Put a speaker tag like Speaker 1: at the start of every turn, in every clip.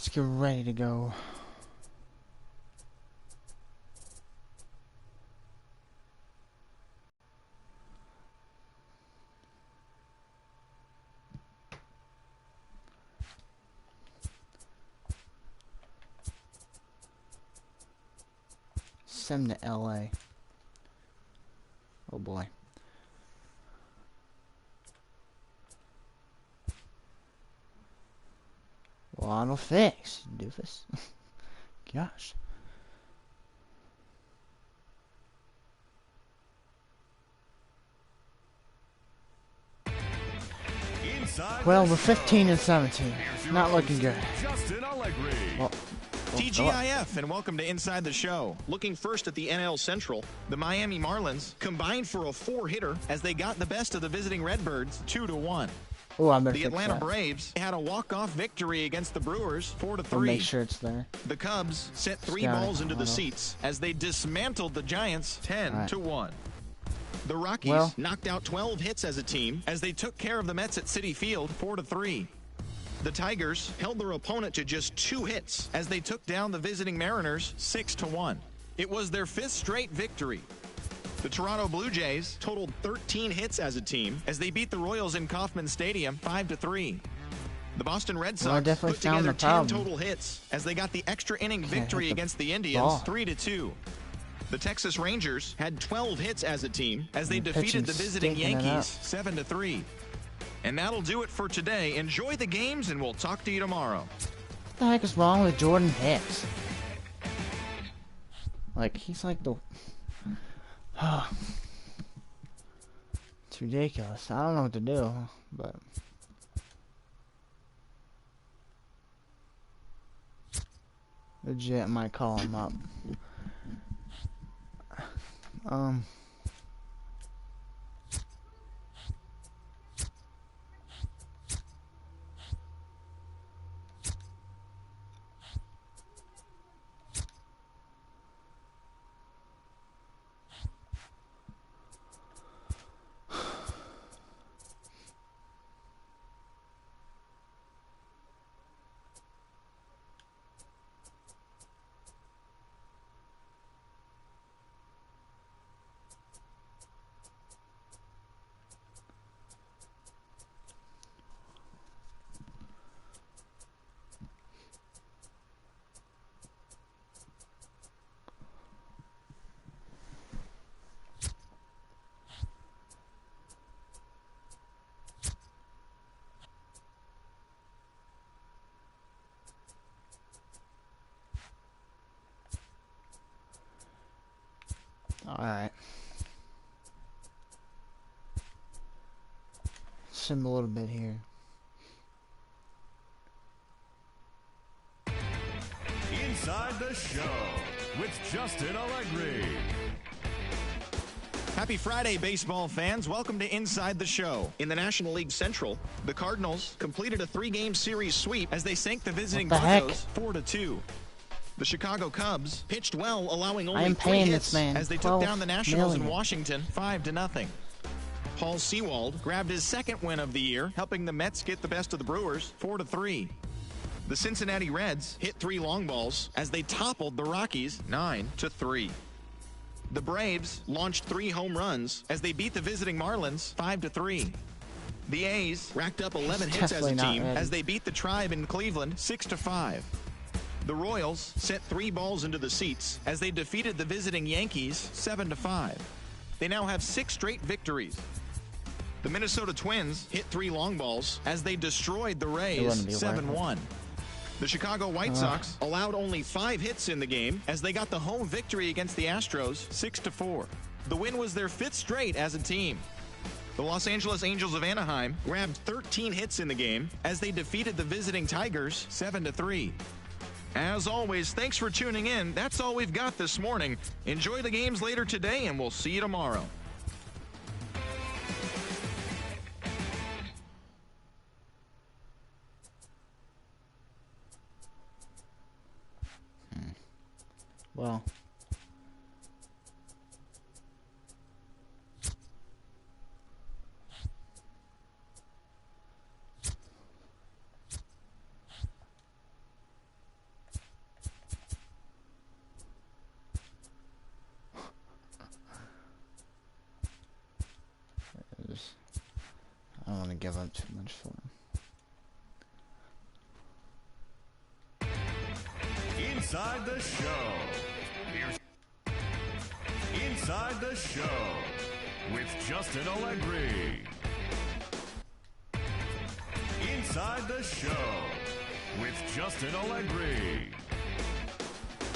Speaker 1: Let's get ready to go. Send to LA. Oh boy. Auto fix, doofus. Gosh. Well, we're 15 and 17. Not looking good. Well,
Speaker 2: TGIF, and welcome to Inside the Show. Looking first at the NL Central, the Miami Marlins combined for a 4-hitter as they got the best of the visiting Redbirds 2-1.
Speaker 1: oh, I better
Speaker 2: The
Speaker 1: fix
Speaker 2: Atlanta
Speaker 1: that.
Speaker 2: Braves had a walk-off victory against the Brewers 4-3.
Speaker 1: I'll make sure it's there.
Speaker 2: The Cubs sent 3
Speaker 1: Got it.
Speaker 2: balls into the
Speaker 1: Auto.
Speaker 2: seats as they dismantled the Giants 10-1. The Rockies
Speaker 1: Well.
Speaker 2: knocked out 12 hits as a team as they took care of the Mets at Citi Field 4-3. The Tigers held their opponent to just 2 hits as they took down the visiting Mariners 6-1. It was their 5th straight victory. The Toronto Blue Jays totaled 13 hits as a team as they beat the Royals in Kauffman Stadium 5-3. The Boston Red
Speaker 1: Well, I
Speaker 2: Sox
Speaker 1: definitely
Speaker 2: put together
Speaker 1: found the
Speaker 2: 10
Speaker 1: problem.
Speaker 2: total hits as they got the extra inning
Speaker 1: Can't
Speaker 2: victory
Speaker 1: hit the
Speaker 2: against the Indians
Speaker 1: ball.
Speaker 2: 3-2. The Texas Rangers had 12 hits as a team as they
Speaker 1: The
Speaker 2: defeated the
Speaker 1: pitching's
Speaker 2: visiting
Speaker 1: stinking it
Speaker 2: Yankees 7-3. And that'll do it for today. Enjoy the games, and we'll talk to you tomorrow.
Speaker 1: What the heck is wrong with Jordan Hicks? Like, he's like the... It's ridiculous. I don't know what to do, but... Legit, I might call him up. Alright. Sim a little bit here.
Speaker 3: Inside the Show with Justin Allegri.
Speaker 2: Happy Friday, baseball fans. Welcome to Inside the Show. In the National League Central, the Cardinals completed a 3-game series sweep as they sank the visiting
Speaker 1: What the heck?
Speaker 2: Broncos 4-2. The Chicago Cubs pitched well, allowing only
Speaker 1: am
Speaker 2: 3
Speaker 1: paying
Speaker 2: hits
Speaker 1: this man
Speaker 2: as they took down the Nationals in
Speaker 1: million.
Speaker 2: Washington 5-0. Paul Sewald grabbed his 2nd win of the year, helping the Mets get the best of the Brewers 4-3. The Cincinnati Reds hit 3 long balls as they toppled the Rockies 9-3. The Braves launched 3 home runs as they beat the visiting Marlins 5-3. The A's racked up 11 hits as a
Speaker 1: Definitely not
Speaker 2: team
Speaker 1: ready.
Speaker 2: as they beat the Tribe in Cleveland 6-5. The Royals sent 3 balls into the seats as they defeated the visiting Yankees 7-5. They now have 6 straight victories. The Minnesota Twins hit 3 long balls as they destroyed the Rays
Speaker 1: wouldn't be
Speaker 2: 7-1. The Chicago White Sox allowed only 5 hits in the game as they got the home victory against the Astros 6-4. The win was their 5th straight as a team. The Los Angeles Angels of Anaheim grabbed 13 hits in the game as they defeated the visiting Tigers 7-3. As always, thanks for tuning in. That's all we've got this morning. Enjoy the games later today, and we'll see you tomorrow.
Speaker 1: Well. I don't want to give up too much for him.
Speaker 3: Inside the show. Here's Inside the Show with Justin Allegri. Inside the Show with Justin Allegri.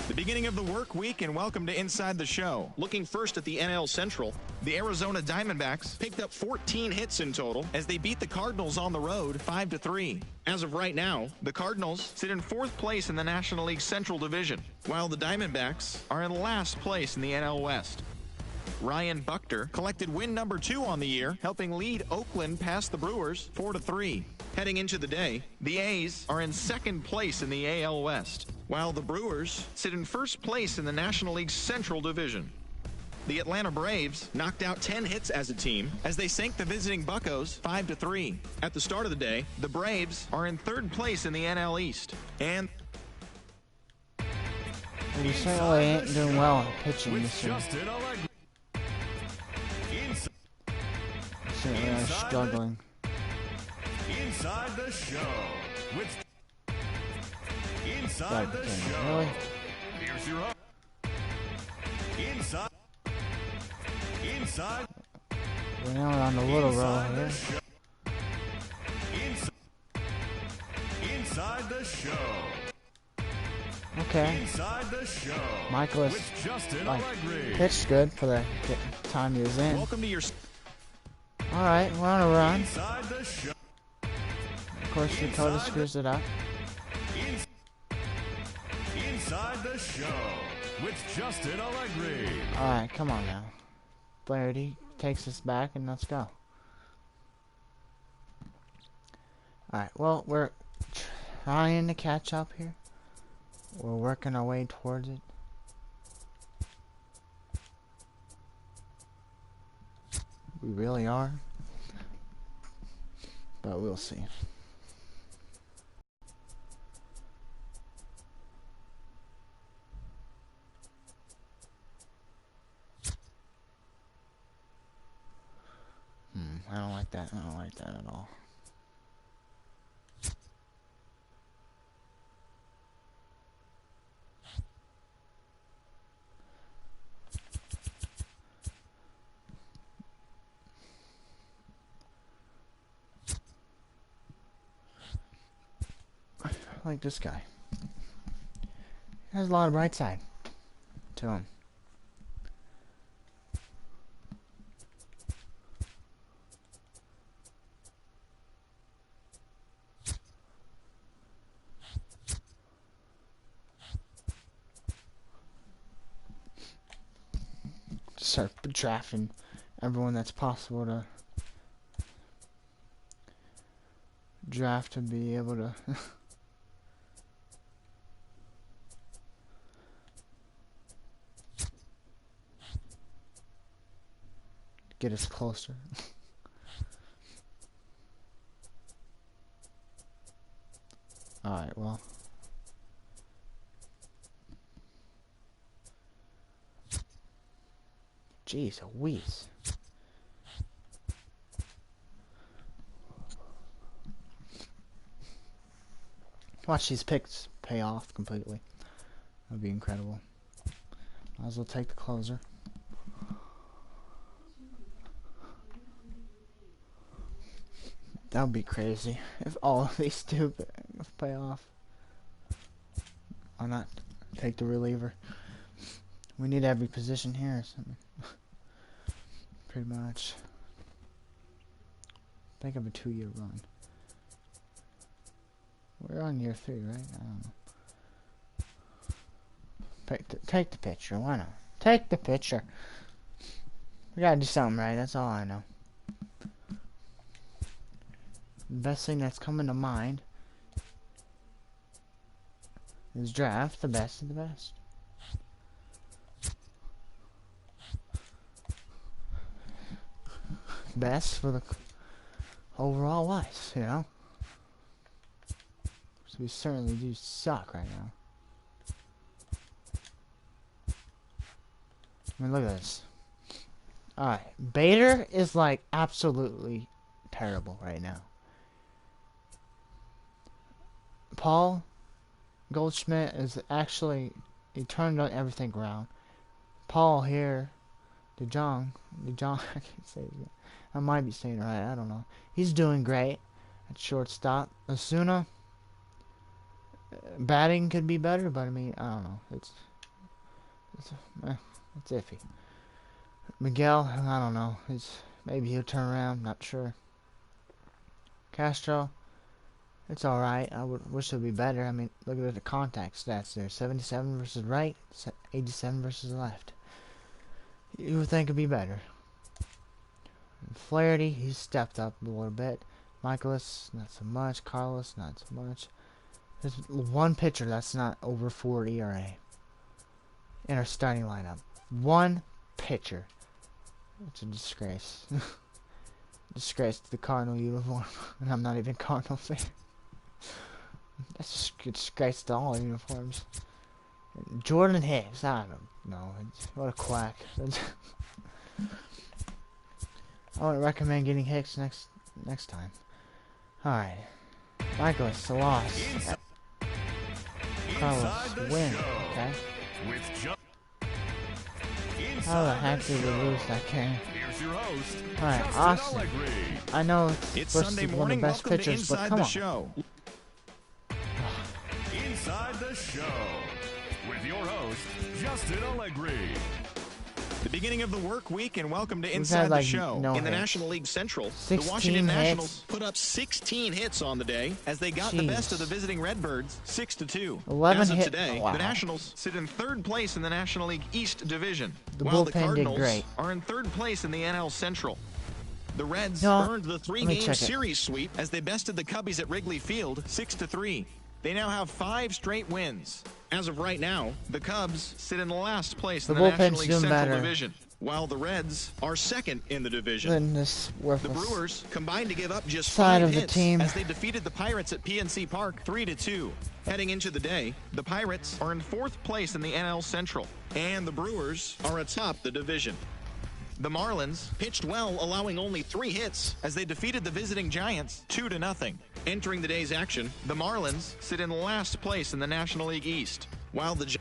Speaker 2: The beginning of the work week, and welcome to Inside the Show. Looking first at the NL Central, the Arizona Diamondbacks picked up 14 hits in total as they beat the Cardinals on the road 5-3. As of right now, the Cardinals sit in 4th place in the National League Central Division, while the Diamondbacks are in last place in the NL West. Ryan Buchter collected win number 2 on the year, helping lead Oakland past the Brewers 4-3. Heading into the day, the A's are in 2nd place in the AL West, while the Brewers sit in 1st place in the National League Central Division. The Atlanta Braves knocked out 10 hits as a team as they sank the visiting Buccos 5-3. At the start of the day, the Braves are in 3rd place in the NL East, and
Speaker 1: We certainly ain't doing well at pitching this year. Certainly are struggling.
Speaker 3: Inside the Show with Inside the Show.
Speaker 1: Really?
Speaker 3: Here's your host. Inside.
Speaker 1: We're now on the little roll here.
Speaker 3: Inside the Show.
Speaker 1: Okay.
Speaker 3: Inside the Show.
Speaker 1: Michaelis
Speaker 3: with Justin Allegri.
Speaker 1: pitched good for the time he was in.
Speaker 2: welcome to your...
Speaker 1: Alright, we're on a run.
Speaker 3: Inside the Show.
Speaker 1: Of course, Dakota screws it up.
Speaker 3: Inside the Show with Justin Allegri.
Speaker 1: Alright, come on now. Flaherty takes us back and let's go. Alright, well, we're trying to catch up here. We're working our way towards it. We really are. But we'll see. I don't like that. I don't like that at all. I like this guy. He has a lot of bright side to him. Start drafting everyone that's possible to draft to be able to get us closer. Alright, well. Jeez, a wheeze. Watch these picks pay off completely. That'd be incredible. Might as well take the closer. That would be crazy if all of these do pay off. Why not take the reliever? We need every position here or something. Pretty much. Think of a 2-year run. We're on year 3, right? I don't know. Take the picture. Why not? Take the picture. We gotta do something right. That's all I know. The best thing that's coming to mind is draft the best of the best. Best for the overall wise, you know? So we certainly do suck right now. I mean, look at this. Alright, Bader is like absolutely terrible right now. Paul Goldschmidt is actually, he turned on everything around. Paul here, DeJong, I can't say his name. I might be saying it right, I don't know. He's doing great at shortstop. Osuna, batting could be better, but I mean, I don't know. It's iffy. Miguel, I don't know. Maybe he'll turn around, not sure. Castro, it's alright. I wish it would be better. I mean, look at the contact stats there. 77 versus right, 87 versus left. You would think it'd be better. Flaherty, he's stepped up a little bit. Michaelis, not so much. Carlos, not so much. There's one pitcher that's not over 4 ERA in our starting lineup. One pitcher. It's a disgrace. Disgrace to the Cardinal uniform. And I'm not even a Cardinal fan. That's just a disgrace to all uniforms. Jordan Hicks, I don't know. What a quack. I would recommend getting Hicks next time. Alright. Michaelis, a loss. Carlos, win. Okay. How the heck did we lose that game? Alright, Austin. I know it's supposed to be one of the best pitchers, but come on.
Speaker 3: Inside the Show with your host, Justin Allegri.
Speaker 2: The beginning of the work week, and welcome to Inside the Show. In the National League Central, the Washington Nationals put up 16 hits on the day as they got the best of the visiting Redbirds, 6-2.
Speaker 1: 11
Speaker 2: as of
Speaker 1: hit.
Speaker 2: today,
Speaker 1: Wow.
Speaker 2: the Nationals sit in third place in the National League East Division,
Speaker 1: The
Speaker 2: while the
Speaker 1: bullpen did
Speaker 2: Cardinals
Speaker 1: great.
Speaker 2: are in third place in the NL Central. The Reds
Speaker 1: No,
Speaker 2: earned the three-game series sweep as they bested the Cubbies at Wrigley Field, 6-3. They now have 5 straight wins. As of right now, the Cubs sit in last place in the National League Central Division, while the Reds are second in the division. The Brewers combined to give up just 5 hits as they defeated the Pirates at PNC Park 3-2. Heading into the day, the Pirates are in 4th place in the NL Central, and the Brewers are atop the division. The Marlins pitched well, allowing only 3 hits as they defeated the visiting Giants 2-0. Entering the day's action, the Marlins sit in last place in the National League East, while the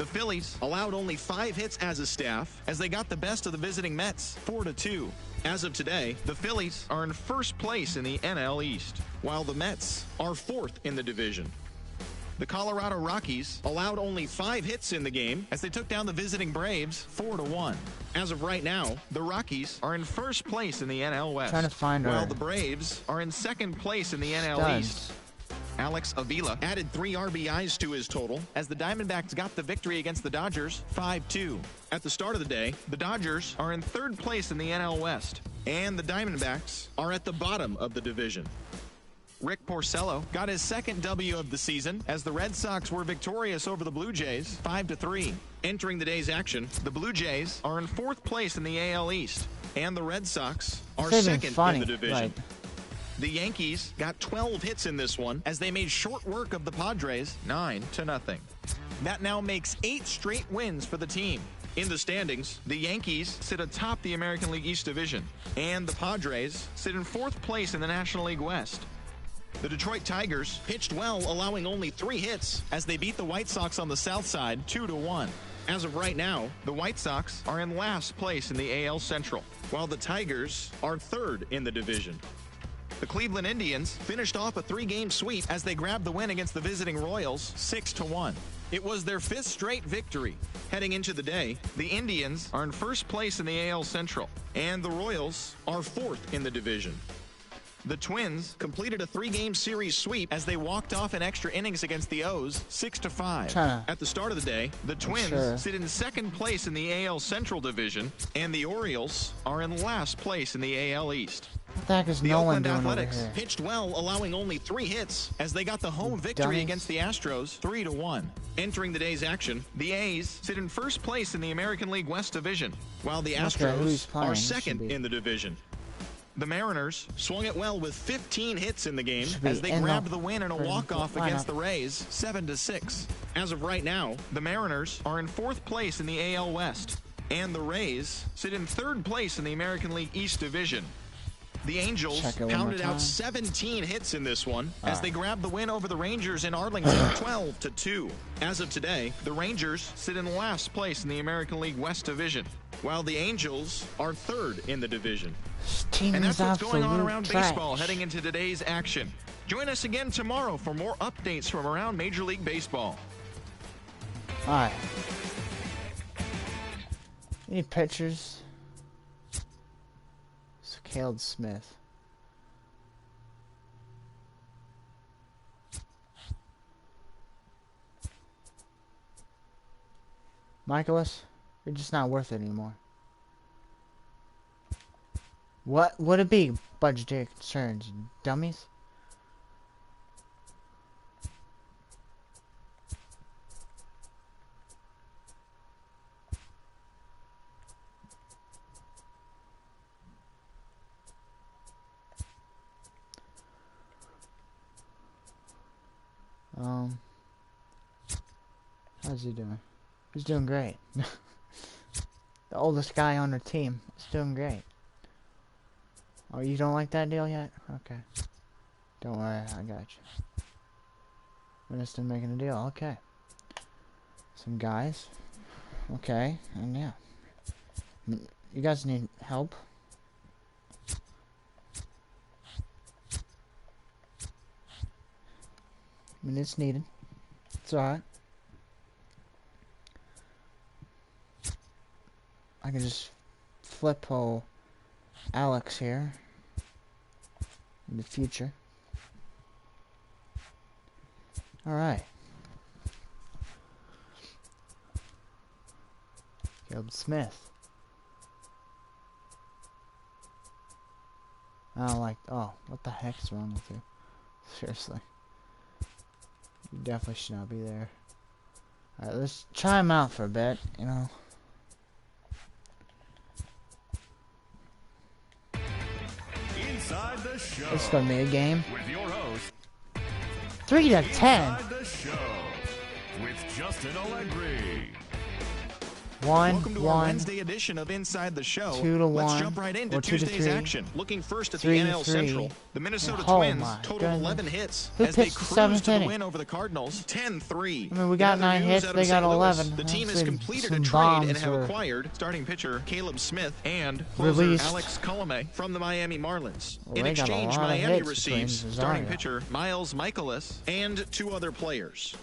Speaker 2: Phillies allowed only 5 hits as a staff as they got the best of the visiting Mets 4-2. As of today, the Phillies are in 1st place in the NL East, while the Mets are 4th in the division. The Colorado Rockies allowed only 5 hits in the game as they took down the visiting Braves 4-1. As of right now, the Rockies are in 1st place in the NL West, while the Braves are in 2nd place in the NL East. Alex Avila added 3 RBIs to his total as the Diamondbacks got the victory against the Dodgers 5-2. At the start of the day, the Dodgers are in 3rd place in the NL West, and the Diamondbacks are at the bottom of the division. Rick Porcello got his 2nd W of the season as the Red Sox were victorious over the Blue Jays 5-3. Entering the day's action, the Blue Jays are in 4th place in the AL East, and the Red Sox are 2nd in the division. The Yankees got 12 hits in this one as they made short work of the Padres 9-0. That now makes 8 straight wins for the team. In the standings, the Yankees sit atop the American League East Division, and the Padres sit in 4th place in the National League West. The Detroit Tigers pitched well, allowing only 3 hits as they beat the White Sox on the south side 2-1. As of right now, the White Sox are in last place in the AL Central, while the Tigers are 3rd in the division. The Cleveland Indians finished off a 3-game sweep as they grabbed the win against the visiting Royals 6-1. It was their 5th straight victory. Heading into the day, the Indians are in 1st place in the AL Central, and the Royals are 4th in the division. The Twins completed a 3-game series sweep as they walked off in extra innings against the O's 6-5. At the start of the day, the Twins sit in 2nd place in the AL Central Division, and the Orioles are in last place in the AL East.
Speaker 1: What the heck is
Speaker 2: the
Speaker 1: Nolan
Speaker 2: Oakland
Speaker 1: doing
Speaker 2: Athletics
Speaker 1: over here?
Speaker 2: pitched well, allowing only 3 hits as they got the home victory against the Astros 3-1. Entering the day's action, the A's sit in 1st place in the American League West Division, while the Astros are 2nd in the division. The Mariners swung it well with 15 hits in the game as they grabbed the win in a walk-off against the Rays 7-6. As of right now, the Mariners are in 4th place in the AL West, and the Rays sit in 3rd place in the American League East Division. The Angels pounded out 17 hits in this one as they grabbed the win over the Rangers in Arlington 12-2. As of today, the Rangers sit in last place in the American League West Division, while the Angels are third in the division. And that's what's going on around baseball heading into today's action. Join us again tomorrow for more updates from around Major League Baseball.
Speaker 1: Alright. Any pitchers? Caleb Smith. Michaelis, you're just not worth it anymore. What would it be? Budgetary concerns, dummies? How's he doing? He's doing great. The oldest guy on the team is doing great. Oh, you don't like that deal yet? Okay. Don't worry, I got you. We're just making a deal. Okay. Some guys. Okay, and yeah. You guys need help? I mean, it's needed. It's alright. I can just flip Alex here in the future. Alright. Caleb Smith. I don't like. Oh, what the heck's wrong with you? Seriously. You definitely should not be there. Alright, let's try him out for a bit, you know.
Speaker 3: Inside the show.
Speaker 1: It's gonna be a game.
Speaker 3: With your host,
Speaker 1: 3 to 10.
Speaker 3: Inside the show. With Justin Allegri.
Speaker 2: Welcome to our Wednesday edition of Inside the Show.
Speaker 1: 2 to 1.
Speaker 2: Let's jump right into Tuesday's action. Looking first at the
Speaker 1: 3 to
Speaker 2: NL
Speaker 1: 3.
Speaker 2: Central, the Minnesota
Speaker 1: Oh
Speaker 2: Twins
Speaker 1: my
Speaker 2: totaled
Speaker 1: goodness.
Speaker 2: 11 hits
Speaker 1: Who
Speaker 2: as they
Speaker 1: pitched the
Speaker 2: cruised
Speaker 1: seventh
Speaker 2: to the
Speaker 1: inning?
Speaker 2: win over the Cardinals 10-3.
Speaker 1: I mean, we got
Speaker 2: In other
Speaker 1: 9
Speaker 2: news
Speaker 1: hits,
Speaker 2: out of
Speaker 1: they got
Speaker 2: St. Louis,
Speaker 1: 11.
Speaker 2: The team
Speaker 1: That's
Speaker 2: has completed a
Speaker 1: some
Speaker 2: trade and
Speaker 1: bombs
Speaker 2: have
Speaker 1: were
Speaker 2: acquired starting pitcher Caleb Smith and closer
Speaker 1: released.
Speaker 2: Alex Colomé from the Miami Marlins.
Speaker 1: Well,
Speaker 2: In
Speaker 1: they got a
Speaker 2: exchange,
Speaker 1: lot of
Speaker 2: Miami
Speaker 1: hits
Speaker 2: receives
Speaker 1: between
Speaker 2: starting
Speaker 1: Rosario.
Speaker 2: pitcher Miles Michaelis and 2 other players.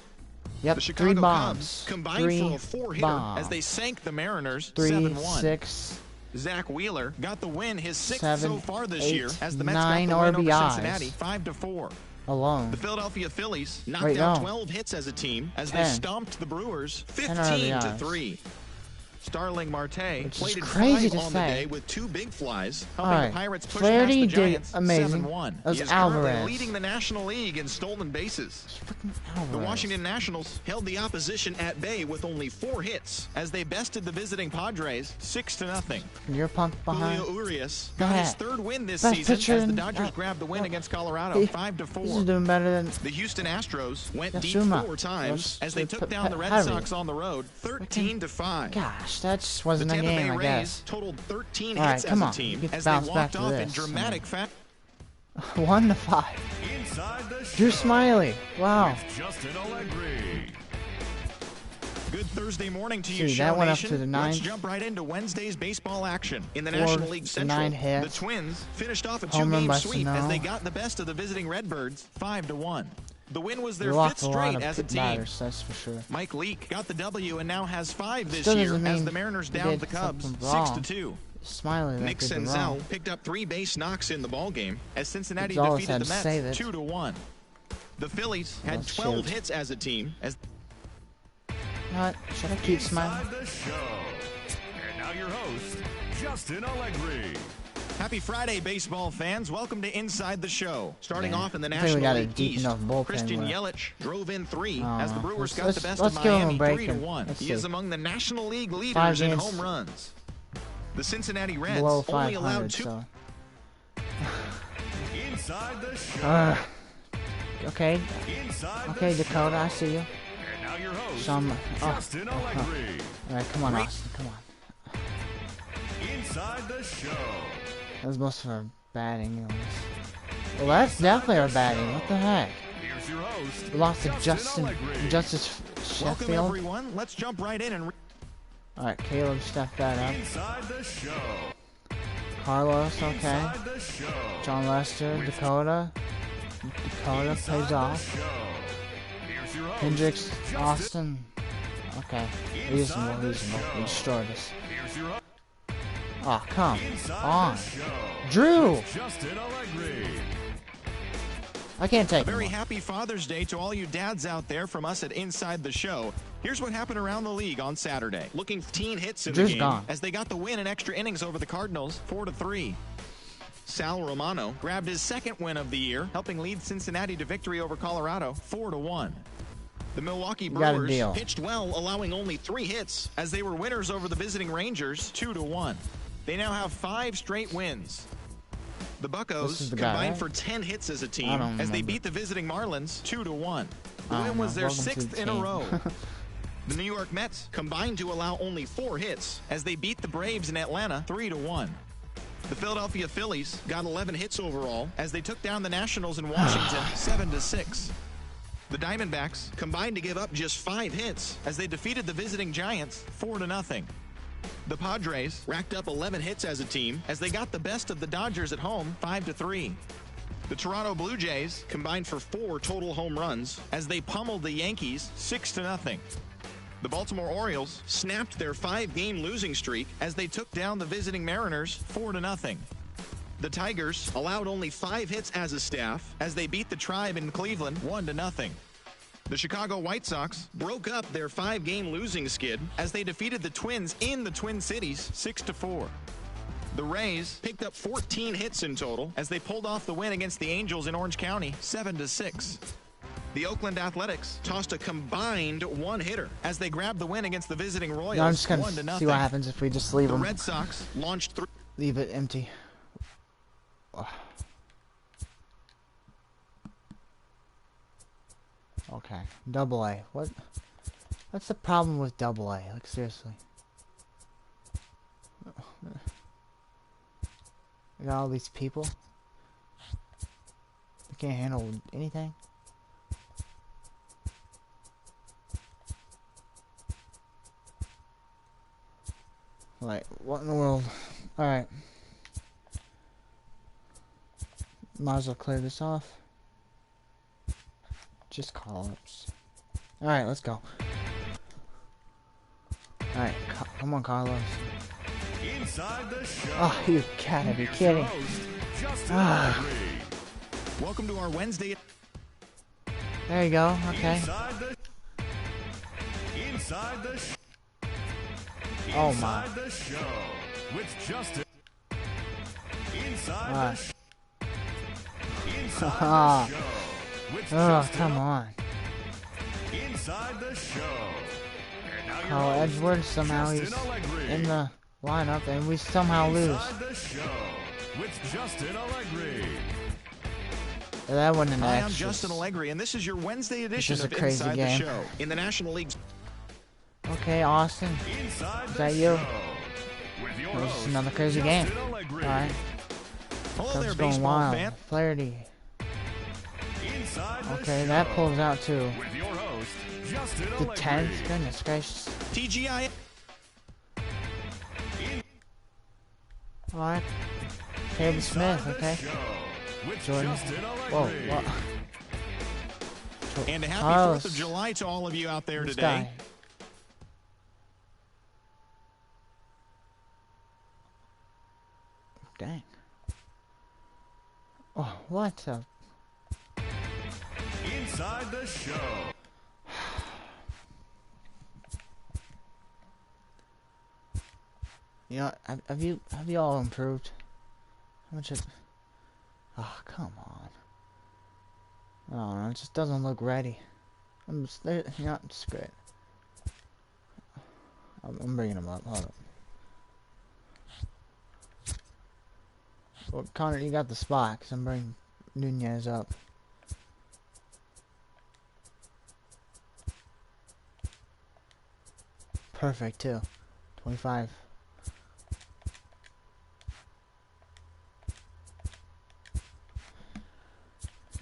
Speaker 1: Yep,
Speaker 2: The
Speaker 1: 3
Speaker 2: Chicago
Speaker 1: bombs.
Speaker 2: Cubs combined
Speaker 1: 3
Speaker 2: for a 4-hitter
Speaker 1: bombs.
Speaker 2: as they sank the Mariners
Speaker 1: 3,
Speaker 2: 7-1.
Speaker 1: 6,
Speaker 2: Zach Wheeler got the win, his 6th
Speaker 1: 7,
Speaker 2: so far this
Speaker 1: 8,
Speaker 2: year, as the Mets
Speaker 1: 9
Speaker 2: got the win over
Speaker 1: RBIs.
Speaker 2: Cincinnati 5-4.
Speaker 1: alone.
Speaker 2: The Philadelphia Phillies knocked
Speaker 1: Wait,
Speaker 2: out
Speaker 1: no.
Speaker 2: 12 hits as a team as
Speaker 1: 10.
Speaker 2: they stomped the Brewers
Speaker 1: 10
Speaker 2: 15-3. Starling Marte
Speaker 1: Which is
Speaker 2: plated
Speaker 1: crazy
Speaker 2: 5
Speaker 1: to
Speaker 2: on the
Speaker 1: say.
Speaker 2: day with 2 big flies, helping
Speaker 1: Alright,
Speaker 2: the Pirates push
Speaker 1: Flaherty
Speaker 2: past the
Speaker 1: did
Speaker 2: Giants
Speaker 1: amazing.
Speaker 2: 7-1.
Speaker 1: That was
Speaker 2: He is currently
Speaker 1: Alvarez.
Speaker 2: leading the National League in stolen bases. The Washington Nationals held the opposition at bay with only 4 hits as they bested the visiting Padres 6-0.
Speaker 1: You're pumped behind.
Speaker 2: Julio Urias
Speaker 1: Go
Speaker 2: got his
Speaker 1: ahead.
Speaker 2: 3rd win this
Speaker 1: Best
Speaker 2: season
Speaker 1: pitcher
Speaker 2: as the
Speaker 1: in-
Speaker 2: Dodgers grabbed the win against Colorado
Speaker 1: He-
Speaker 2: 5-4.
Speaker 1: This is doing better than.
Speaker 2: The Houston Astros went deep
Speaker 1: Yasuma
Speaker 2: 4 times
Speaker 1: was
Speaker 2: as they
Speaker 1: the
Speaker 2: took down the Red
Speaker 1: Harry.
Speaker 2: Sox on the road 13-5.
Speaker 1: Gosh, that just
Speaker 2: The
Speaker 1: wasn't a
Speaker 2: Tampa Bay
Speaker 1: game, I
Speaker 2: Rays
Speaker 1: guess.
Speaker 2: totaled 13
Speaker 1: All right,
Speaker 2: hits
Speaker 1: come
Speaker 2: as
Speaker 1: on.
Speaker 2: a team
Speaker 1: You get to
Speaker 2: as they
Speaker 1: bounce back
Speaker 2: walked
Speaker 1: to
Speaker 2: off in
Speaker 1: this.
Speaker 2: dramatic fashion.
Speaker 1: 1 to 5.
Speaker 3: Inside the show.
Speaker 1: Drew Smiley. Wow.
Speaker 3: With Justin Allegri.
Speaker 2: Good Thursday morning to you,
Speaker 1: See,
Speaker 2: Show
Speaker 1: that went up
Speaker 2: Nation.
Speaker 1: to the
Speaker 2: Let's
Speaker 1: 9th.
Speaker 2: jump right into Wednesday's baseball action. In the
Speaker 1: 4
Speaker 2: National League
Speaker 1: to
Speaker 2: Central,
Speaker 1: 9
Speaker 2: the
Speaker 1: hits.
Speaker 2: Twins finished off a
Speaker 1: Home run
Speaker 2: 2-game
Speaker 1: by
Speaker 2: sweep as
Speaker 1: Sano.
Speaker 2: they got the best of the visiting Redbirds 5-1. The win was
Speaker 1: They
Speaker 2: their 5th
Speaker 1: lost a lot
Speaker 2: straight
Speaker 1: of
Speaker 2: as a
Speaker 1: pit
Speaker 2: team.
Speaker 1: batters, that's for sure.
Speaker 2: Mike Leake got the W and now has 5 this
Speaker 1: Still
Speaker 2: year
Speaker 1: doesn't
Speaker 2: as
Speaker 1: mean
Speaker 2: the Mariners
Speaker 1: he
Speaker 2: downed
Speaker 1: did
Speaker 2: the Cubs
Speaker 1: something wrong.
Speaker 2: 6-2.
Speaker 1: Smiley, that
Speaker 2: Nick
Speaker 1: did the
Speaker 2: Senzel
Speaker 1: wrong.
Speaker 2: picked up 3 base knocks in the ballgame as Cincinnati
Speaker 1: Gonzalez
Speaker 2: defeated
Speaker 1: had
Speaker 2: the
Speaker 1: to
Speaker 2: Mets
Speaker 1: save it.
Speaker 2: 2-1. The Phillies had
Speaker 1: Oh,
Speaker 2: 12
Speaker 1: shoot.
Speaker 2: hits as a team as
Speaker 1: What? Should I keep smiling?
Speaker 3: Inside the show. And now your host, Justin Allegri.
Speaker 2: Happy Friday, baseball fans. Welcome to Inside the Show. Starting
Speaker 1: Man,
Speaker 2: off in the
Speaker 1: I think we
Speaker 2: National
Speaker 1: got a
Speaker 2: League
Speaker 1: deep
Speaker 2: East,
Speaker 1: enough bullpen
Speaker 2: Christian
Speaker 1: left.
Speaker 2: Yelich drove in 3
Speaker 1: I
Speaker 2: as
Speaker 1: don't
Speaker 2: the
Speaker 1: know.
Speaker 2: Brewers got
Speaker 1: Let's-
Speaker 2: the best
Speaker 1: let's
Speaker 2: of
Speaker 1: give him a
Speaker 2: Miami
Speaker 1: break
Speaker 2: 3-1.
Speaker 1: and
Speaker 2: He is
Speaker 1: see.
Speaker 2: among the National League
Speaker 1: 5
Speaker 2: leaders in
Speaker 1: games
Speaker 2: home runs. The Cincinnati Reds
Speaker 1: Below
Speaker 2: only allowed
Speaker 1: 500,
Speaker 2: 2.
Speaker 1: so.
Speaker 3: Inside the show.
Speaker 1: Okay.
Speaker 3: Inside
Speaker 1: Okay,
Speaker 3: the
Speaker 1: Dakota, I
Speaker 3: show.
Speaker 1: see you.
Speaker 3: And now your host,
Speaker 1: Some.
Speaker 3: Justin Allegri.
Speaker 1: Alright, come on,
Speaker 2: Great.
Speaker 1: Austin, come on.
Speaker 3: Inside the show.
Speaker 1: That was most of our batting illness. Well, that's definitely our batting. What the heck?
Speaker 3: Here's your host,
Speaker 1: We lost to
Speaker 3: Justin
Speaker 1: Justice
Speaker 2: Welcome,
Speaker 1: Sheffield.
Speaker 2: everyone. Let's jump right in and...
Speaker 1: Alright, Caleb stepped that up.
Speaker 3: Inside the show.
Speaker 1: Carlos, okay.
Speaker 3: Inside the show.
Speaker 1: John Lester, Dakota. Dakota plays off.
Speaker 3: Here's your host,
Speaker 1: Hendricks,
Speaker 3: Justin.
Speaker 1: Austin. Okay, reasonable, reasonable. We destroyed us.
Speaker 3: Here's your host,
Speaker 1: Oh, come
Speaker 3: Inside
Speaker 1: on.
Speaker 3: the show.
Speaker 1: Drew!
Speaker 3: Justin Allegri.
Speaker 1: I can't take
Speaker 2: A very
Speaker 1: it.
Speaker 2: happy Father's Day to all you dads out there from us at Inside the Show. Here's what happened around the league on Saturday. Looking 15 hits in
Speaker 1: Drew's
Speaker 2: the game
Speaker 1: gone.
Speaker 2: as they got the win in extra innings over the Cardinals, 4-3. Sal Romano grabbed his second win of the year, helping lead Cincinnati to victory over Colorado, 4-1. The Milwaukee
Speaker 1: got a
Speaker 2: Brewers
Speaker 1: deal.
Speaker 2: pitched well, allowing only 3 hits as they were winners over the visiting Rangers, 2-1. They now have 5 straight wins. The
Speaker 1: This
Speaker 2: Buccos
Speaker 1: is the guy,
Speaker 2: combined
Speaker 1: right?
Speaker 2: for 10 hits as a
Speaker 1: I
Speaker 2: team
Speaker 1: don't
Speaker 2: as they
Speaker 1: remember.
Speaker 2: beat the visiting Marlins 2-1. The
Speaker 1: I
Speaker 2: win
Speaker 1: don't
Speaker 2: was
Speaker 1: know.
Speaker 2: their
Speaker 1: Welcome to
Speaker 2: 6th
Speaker 1: the
Speaker 2: in a
Speaker 1: team.
Speaker 2: row. The New York Mets combined to allow only 4 hits as they beat the Braves in Atlanta 3-1. The Philadelphia Phillies got 11 hits overall as they took down the Nationals in Washington 7-6. The Diamondbacks combined to give up just 5 hits as they defeated the visiting Giants 4-0. The Padres racked up 11 hits as a team as they got the best of the Dodgers at home 5-3. The Toronto Blue Jays combined for 4 total home runs as they pummeled the Yankees 6-0. The Baltimore Orioles snapped their 5-game losing streak as they took down the visiting Mariners 4-0. The Tigers allowed only 5 hits as a staff as they beat the Tribe in Cleveland 1-0. The Chicago White Sox broke up their 5-game losing skid as they defeated the Twins in the Twin Cities 6-4. The Rays picked up 14 hits in total as they pulled off the win against the Angels in Orange County 7-6. The Oakland Athletics tossed a combined 1-hitter as they grabbed the win against the visiting Royals
Speaker 1: I'm just gonna
Speaker 2: 1-0.
Speaker 1: see what happens if we just leave
Speaker 2: The
Speaker 1: them.
Speaker 2: Red Sox launched 3.
Speaker 1: Leave it empty. Okay, double A. What's the problem with double A? Like, seriously. We got all these people. They can't handle anything. Like, what in the world? Alright. Might as well clear this off. Just call-ups. Alright, let's go. Alright, come on, Carlos.
Speaker 3: Inside the show.
Speaker 1: Oh, you gotta be
Speaker 3: Here's your
Speaker 1: kidding.
Speaker 3: host, Justin
Speaker 1: Ah.
Speaker 3: Allegri.
Speaker 2: Welcome to our Wednesday.
Speaker 1: There you go, okay.
Speaker 3: Inside the
Speaker 1: Oh my.
Speaker 3: Inside the show with Justin. Inside
Speaker 1: Alright.
Speaker 3: Inside
Speaker 1: Ah.
Speaker 3: the show with
Speaker 1: Oh,
Speaker 3: Justin.
Speaker 1: come on.
Speaker 3: Inside the show. And now your
Speaker 1: Carl
Speaker 3: host,
Speaker 1: Edwards, somehow he's
Speaker 3: Justin Allegri.
Speaker 1: in the lineup and we somehow lose.
Speaker 3: Inside the show with Justin Allegri.
Speaker 1: That wasn't an
Speaker 2: Hi, I'm
Speaker 1: extra.
Speaker 2: Justin Allegri, and this is your Wednesday edition
Speaker 1: just a
Speaker 2: of
Speaker 1: crazy
Speaker 2: Inside
Speaker 1: game.
Speaker 2: the Show. In the National League's
Speaker 1: Okay, Austin.
Speaker 3: Inside
Speaker 1: Is
Speaker 3: the
Speaker 1: that you?
Speaker 3: show with your
Speaker 1: This is
Speaker 3: host,
Speaker 1: another crazy
Speaker 3: Justin
Speaker 1: game.
Speaker 3: Allegri.
Speaker 1: Alright,
Speaker 2: Hello
Speaker 1: Cubs
Speaker 2: there,
Speaker 1: going
Speaker 2: baseball
Speaker 1: wild.
Speaker 2: fan.
Speaker 1: Flaherty.
Speaker 3: Inside the
Speaker 1: Okay,
Speaker 3: show
Speaker 1: that pulls out too.
Speaker 3: with your host, Justin
Speaker 1: The
Speaker 3: Allegri.
Speaker 1: 10th? Goodness gracious.
Speaker 2: TGI.
Speaker 1: Alright. Caleb
Speaker 3: Inside
Speaker 1: Smith,
Speaker 3: the
Speaker 1: okay.
Speaker 3: show with
Speaker 1: Jordan.
Speaker 3: Justin
Speaker 1: Whoa,
Speaker 3: Allegri.
Speaker 1: what?
Speaker 2: And a happy
Speaker 1: Carlos.
Speaker 2: 4th of July to all of you out there
Speaker 1: This
Speaker 2: today.
Speaker 1: guy. Dang. Oh, what the?
Speaker 3: Inside the show.
Speaker 1: You know, have you all improved? How much? Oh, come on. I don't know. It just doesn't look ready. I'm just, you know, it's great. I'm bringing him up. Hold up. Well, Connor, you got the spot, because I'm bringing Nunez up. Perfect, too. 25.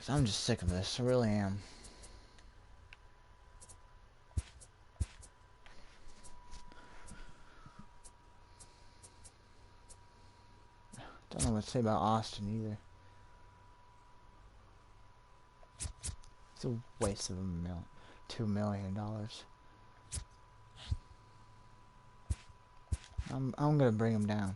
Speaker 1: 'Cause I'm just sick of this. I really am. Don't know what to say about Austin either. It's a waste of $2 million. I'm gonna bring him down.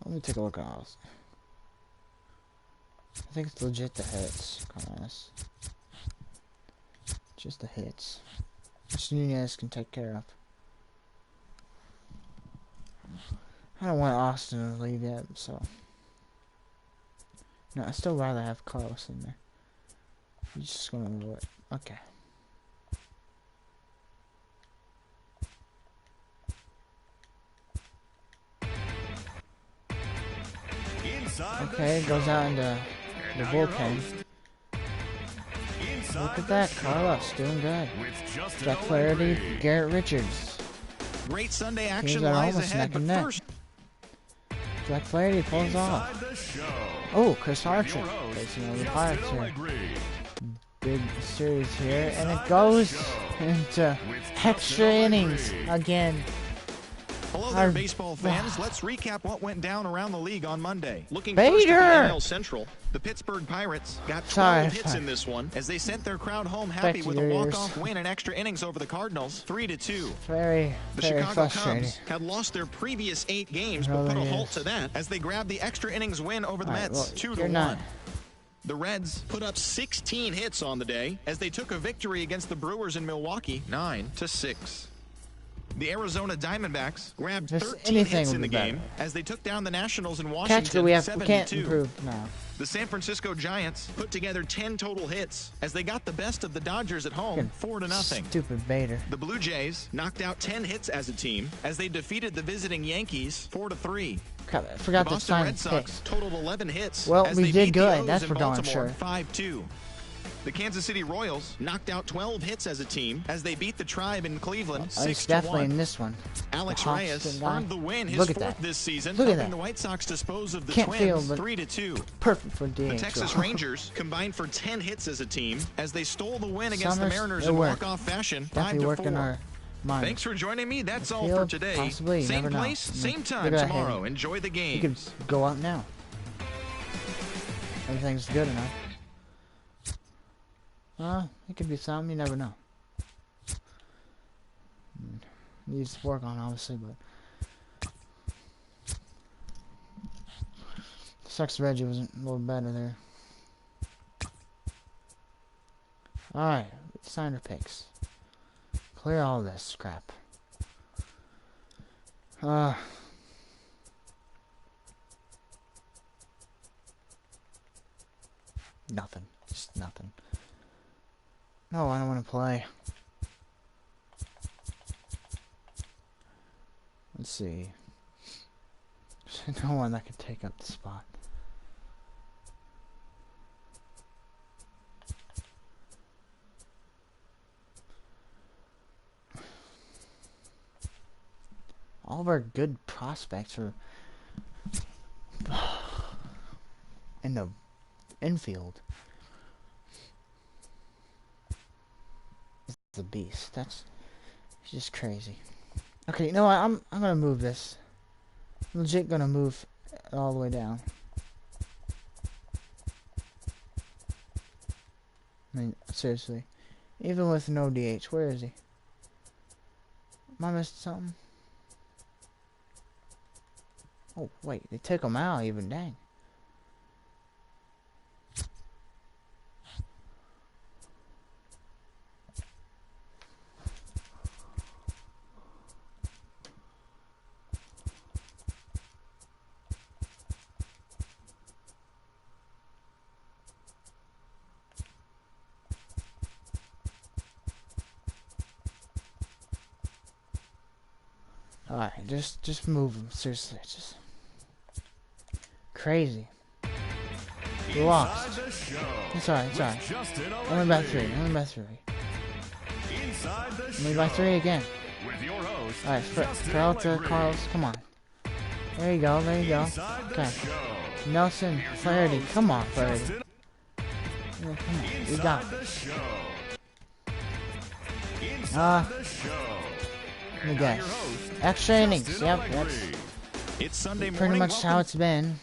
Speaker 1: Let me take a look at all this. I think it's legit the hits, honest. Just the hits. Which Nunez can take care of. I don't want Austin to leave yet, so. No, I still rather have Carlos in there. He's just gonna do it. Okay. Okay, goes out into the bullpen. Look at that, Carlos doing good. Jack Flaherty, Garrett Richards.
Speaker 2: Great Sunday
Speaker 1: Teams
Speaker 2: action
Speaker 1: are
Speaker 2: lies
Speaker 1: almost
Speaker 2: ahead,
Speaker 1: neck and
Speaker 2: but
Speaker 1: neck.
Speaker 2: first,
Speaker 1: Jack Flaherty pulls off. Oh, Chris Archer facing over the Pirates here. Big series here, and it goes into extra innings again.
Speaker 2: hello there, baseball fans. Let's recap what went down around the league on Monday. Looking
Speaker 1: Bader!
Speaker 2: first at the NL Central, the Pittsburgh Pirates got 12 hits in this one as they sent their crowd home happy with a walk-off win in extra innings over the Cardinals, 3-2.
Speaker 1: Very,
Speaker 2: The
Speaker 1: very
Speaker 2: Chicago
Speaker 1: frustrating.
Speaker 2: Cubs had lost their previous 8 games, but
Speaker 1: Really
Speaker 2: put a halt
Speaker 1: is.
Speaker 2: to that as they grabbed the extra innings win over the
Speaker 1: Alright,
Speaker 2: Mets,
Speaker 1: well,
Speaker 2: 2-1. The Reds put up 16 hits on the day as they took a victory against the Brewers in Milwaukee, 9-6. The Arizona Diamondbacks grabbed
Speaker 1: Just
Speaker 2: 13
Speaker 1: anything
Speaker 2: hits
Speaker 1: would
Speaker 2: in the
Speaker 1: be better.
Speaker 2: game as they took down the Nationals in
Speaker 1: Catch,
Speaker 2: Washington,
Speaker 1: we can't
Speaker 2: 7-2.
Speaker 1: improve now.
Speaker 2: The San Francisco Giants put together 10 total hits as they got the best of the Dodgers at home, 4-0.
Speaker 1: Stupid Bader.
Speaker 2: The Blue Jays knocked out 10 hits as a team as they defeated the visiting Yankees 4-3.
Speaker 1: Crap, I
Speaker 2: The
Speaker 1: forgot to
Speaker 2: Boston
Speaker 1: sign
Speaker 2: Red
Speaker 1: the
Speaker 2: Sox
Speaker 1: pick.
Speaker 2: totaled 11 hits.
Speaker 1: Well,
Speaker 2: as
Speaker 1: we
Speaker 2: they
Speaker 1: did
Speaker 2: beat the
Speaker 1: good,
Speaker 2: O's
Speaker 1: that's
Speaker 2: in
Speaker 1: for darn
Speaker 2: Baltimore
Speaker 1: sure.
Speaker 2: 5-2. The Kansas City Royals knocked out 12 hits as a team as they beat the Tribe in Cleveland
Speaker 1: It's
Speaker 2: 6-1.
Speaker 1: definitely in this one.
Speaker 2: Alex
Speaker 1: The
Speaker 2: Reyes
Speaker 1: Hawks guy.
Speaker 2: earned the win, his
Speaker 1: Look at
Speaker 2: fourth
Speaker 1: that.
Speaker 2: this season,
Speaker 1: Look at
Speaker 2: helping
Speaker 1: that.
Speaker 2: the White Sox dispose of the
Speaker 1: Can't feel,
Speaker 2: Twins
Speaker 1: but
Speaker 2: 3-2.
Speaker 1: Perfect for DH.
Speaker 2: The Texas Rangers combined for 10 hits as a team as they stole the win against
Speaker 1: Summers,
Speaker 2: the Mariners
Speaker 1: it
Speaker 2: in
Speaker 1: worked.
Speaker 2: walk-off fashion,
Speaker 1: Definitely working
Speaker 2: 5-4.
Speaker 1: our minds.
Speaker 2: Thanks for joining me. That's all
Speaker 1: Field,
Speaker 2: for today.
Speaker 1: possibly, you
Speaker 2: Same
Speaker 1: never know.
Speaker 2: place, same
Speaker 1: Look
Speaker 2: time
Speaker 1: at that
Speaker 2: tomorrow.
Speaker 1: hand.
Speaker 2: Enjoy the
Speaker 1: You could
Speaker 2: games.
Speaker 1: go out now. Everything's good enough. It could be something, you never know. Needs to work on, obviously, but sucks Reggie was a little better there. Alright, sign our picks. Clear all this crap. Nothing. Just nothing. No, I don't want to play. Let's see. There's no one that could take up the spot. All of our good prospects are in the infield. It's a beast. That's just crazy. Okay, you know what? I'm gonna move this. I'm legit gonna move it all the way down. I mean, seriously. Even with no DH, where is he? Am I missing something? Oh, wait, they took him out even, dang. Alright, just move him, seriously, it's just crazy. We lost.
Speaker 3: Inside the Show.
Speaker 1: It's alright, it's
Speaker 3: with
Speaker 1: alright.
Speaker 3: Justin
Speaker 1: Only by
Speaker 3: Allegri.
Speaker 1: 3, only by 3.
Speaker 3: Inside the
Speaker 1: Only by
Speaker 3: Show
Speaker 1: 3 again.
Speaker 3: with your host,
Speaker 1: Alright,
Speaker 3: Justin
Speaker 1: Peralta,
Speaker 3: Allegri.
Speaker 1: Carlos, come on. There you go, there you go.
Speaker 3: Inside the
Speaker 1: Okay.
Speaker 3: Show.
Speaker 1: Nelson,
Speaker 3: Here's your
Speaker 1: Flaherty,
Speaker 3: host,
Speaker 1: come on, Flaherty.
Speaker 3: Justin
Speaker 1: Yeah, come on, we
Speaker 3: Inside
Speaker 1: got
Speaker 3: the
Speaker 1: it.
Speaker 3: Show. Inside
Speaker 1: Ah.
Speaker 3: the Show.
Speaker 1: Let me
Speaker 3: And now
Speaker 1: guess.
Speaker 3: your host,
Speaker 1: Extra innings,
Speaker 3: Justin
Speaker 1: yep,
Speaker 3: Allegri.
Speaker 1: that's
Speaker 2: It's Sunday morning.
Speaker 1: pretty much
Speaker 2: Welcome
Speaker 1: how it's been.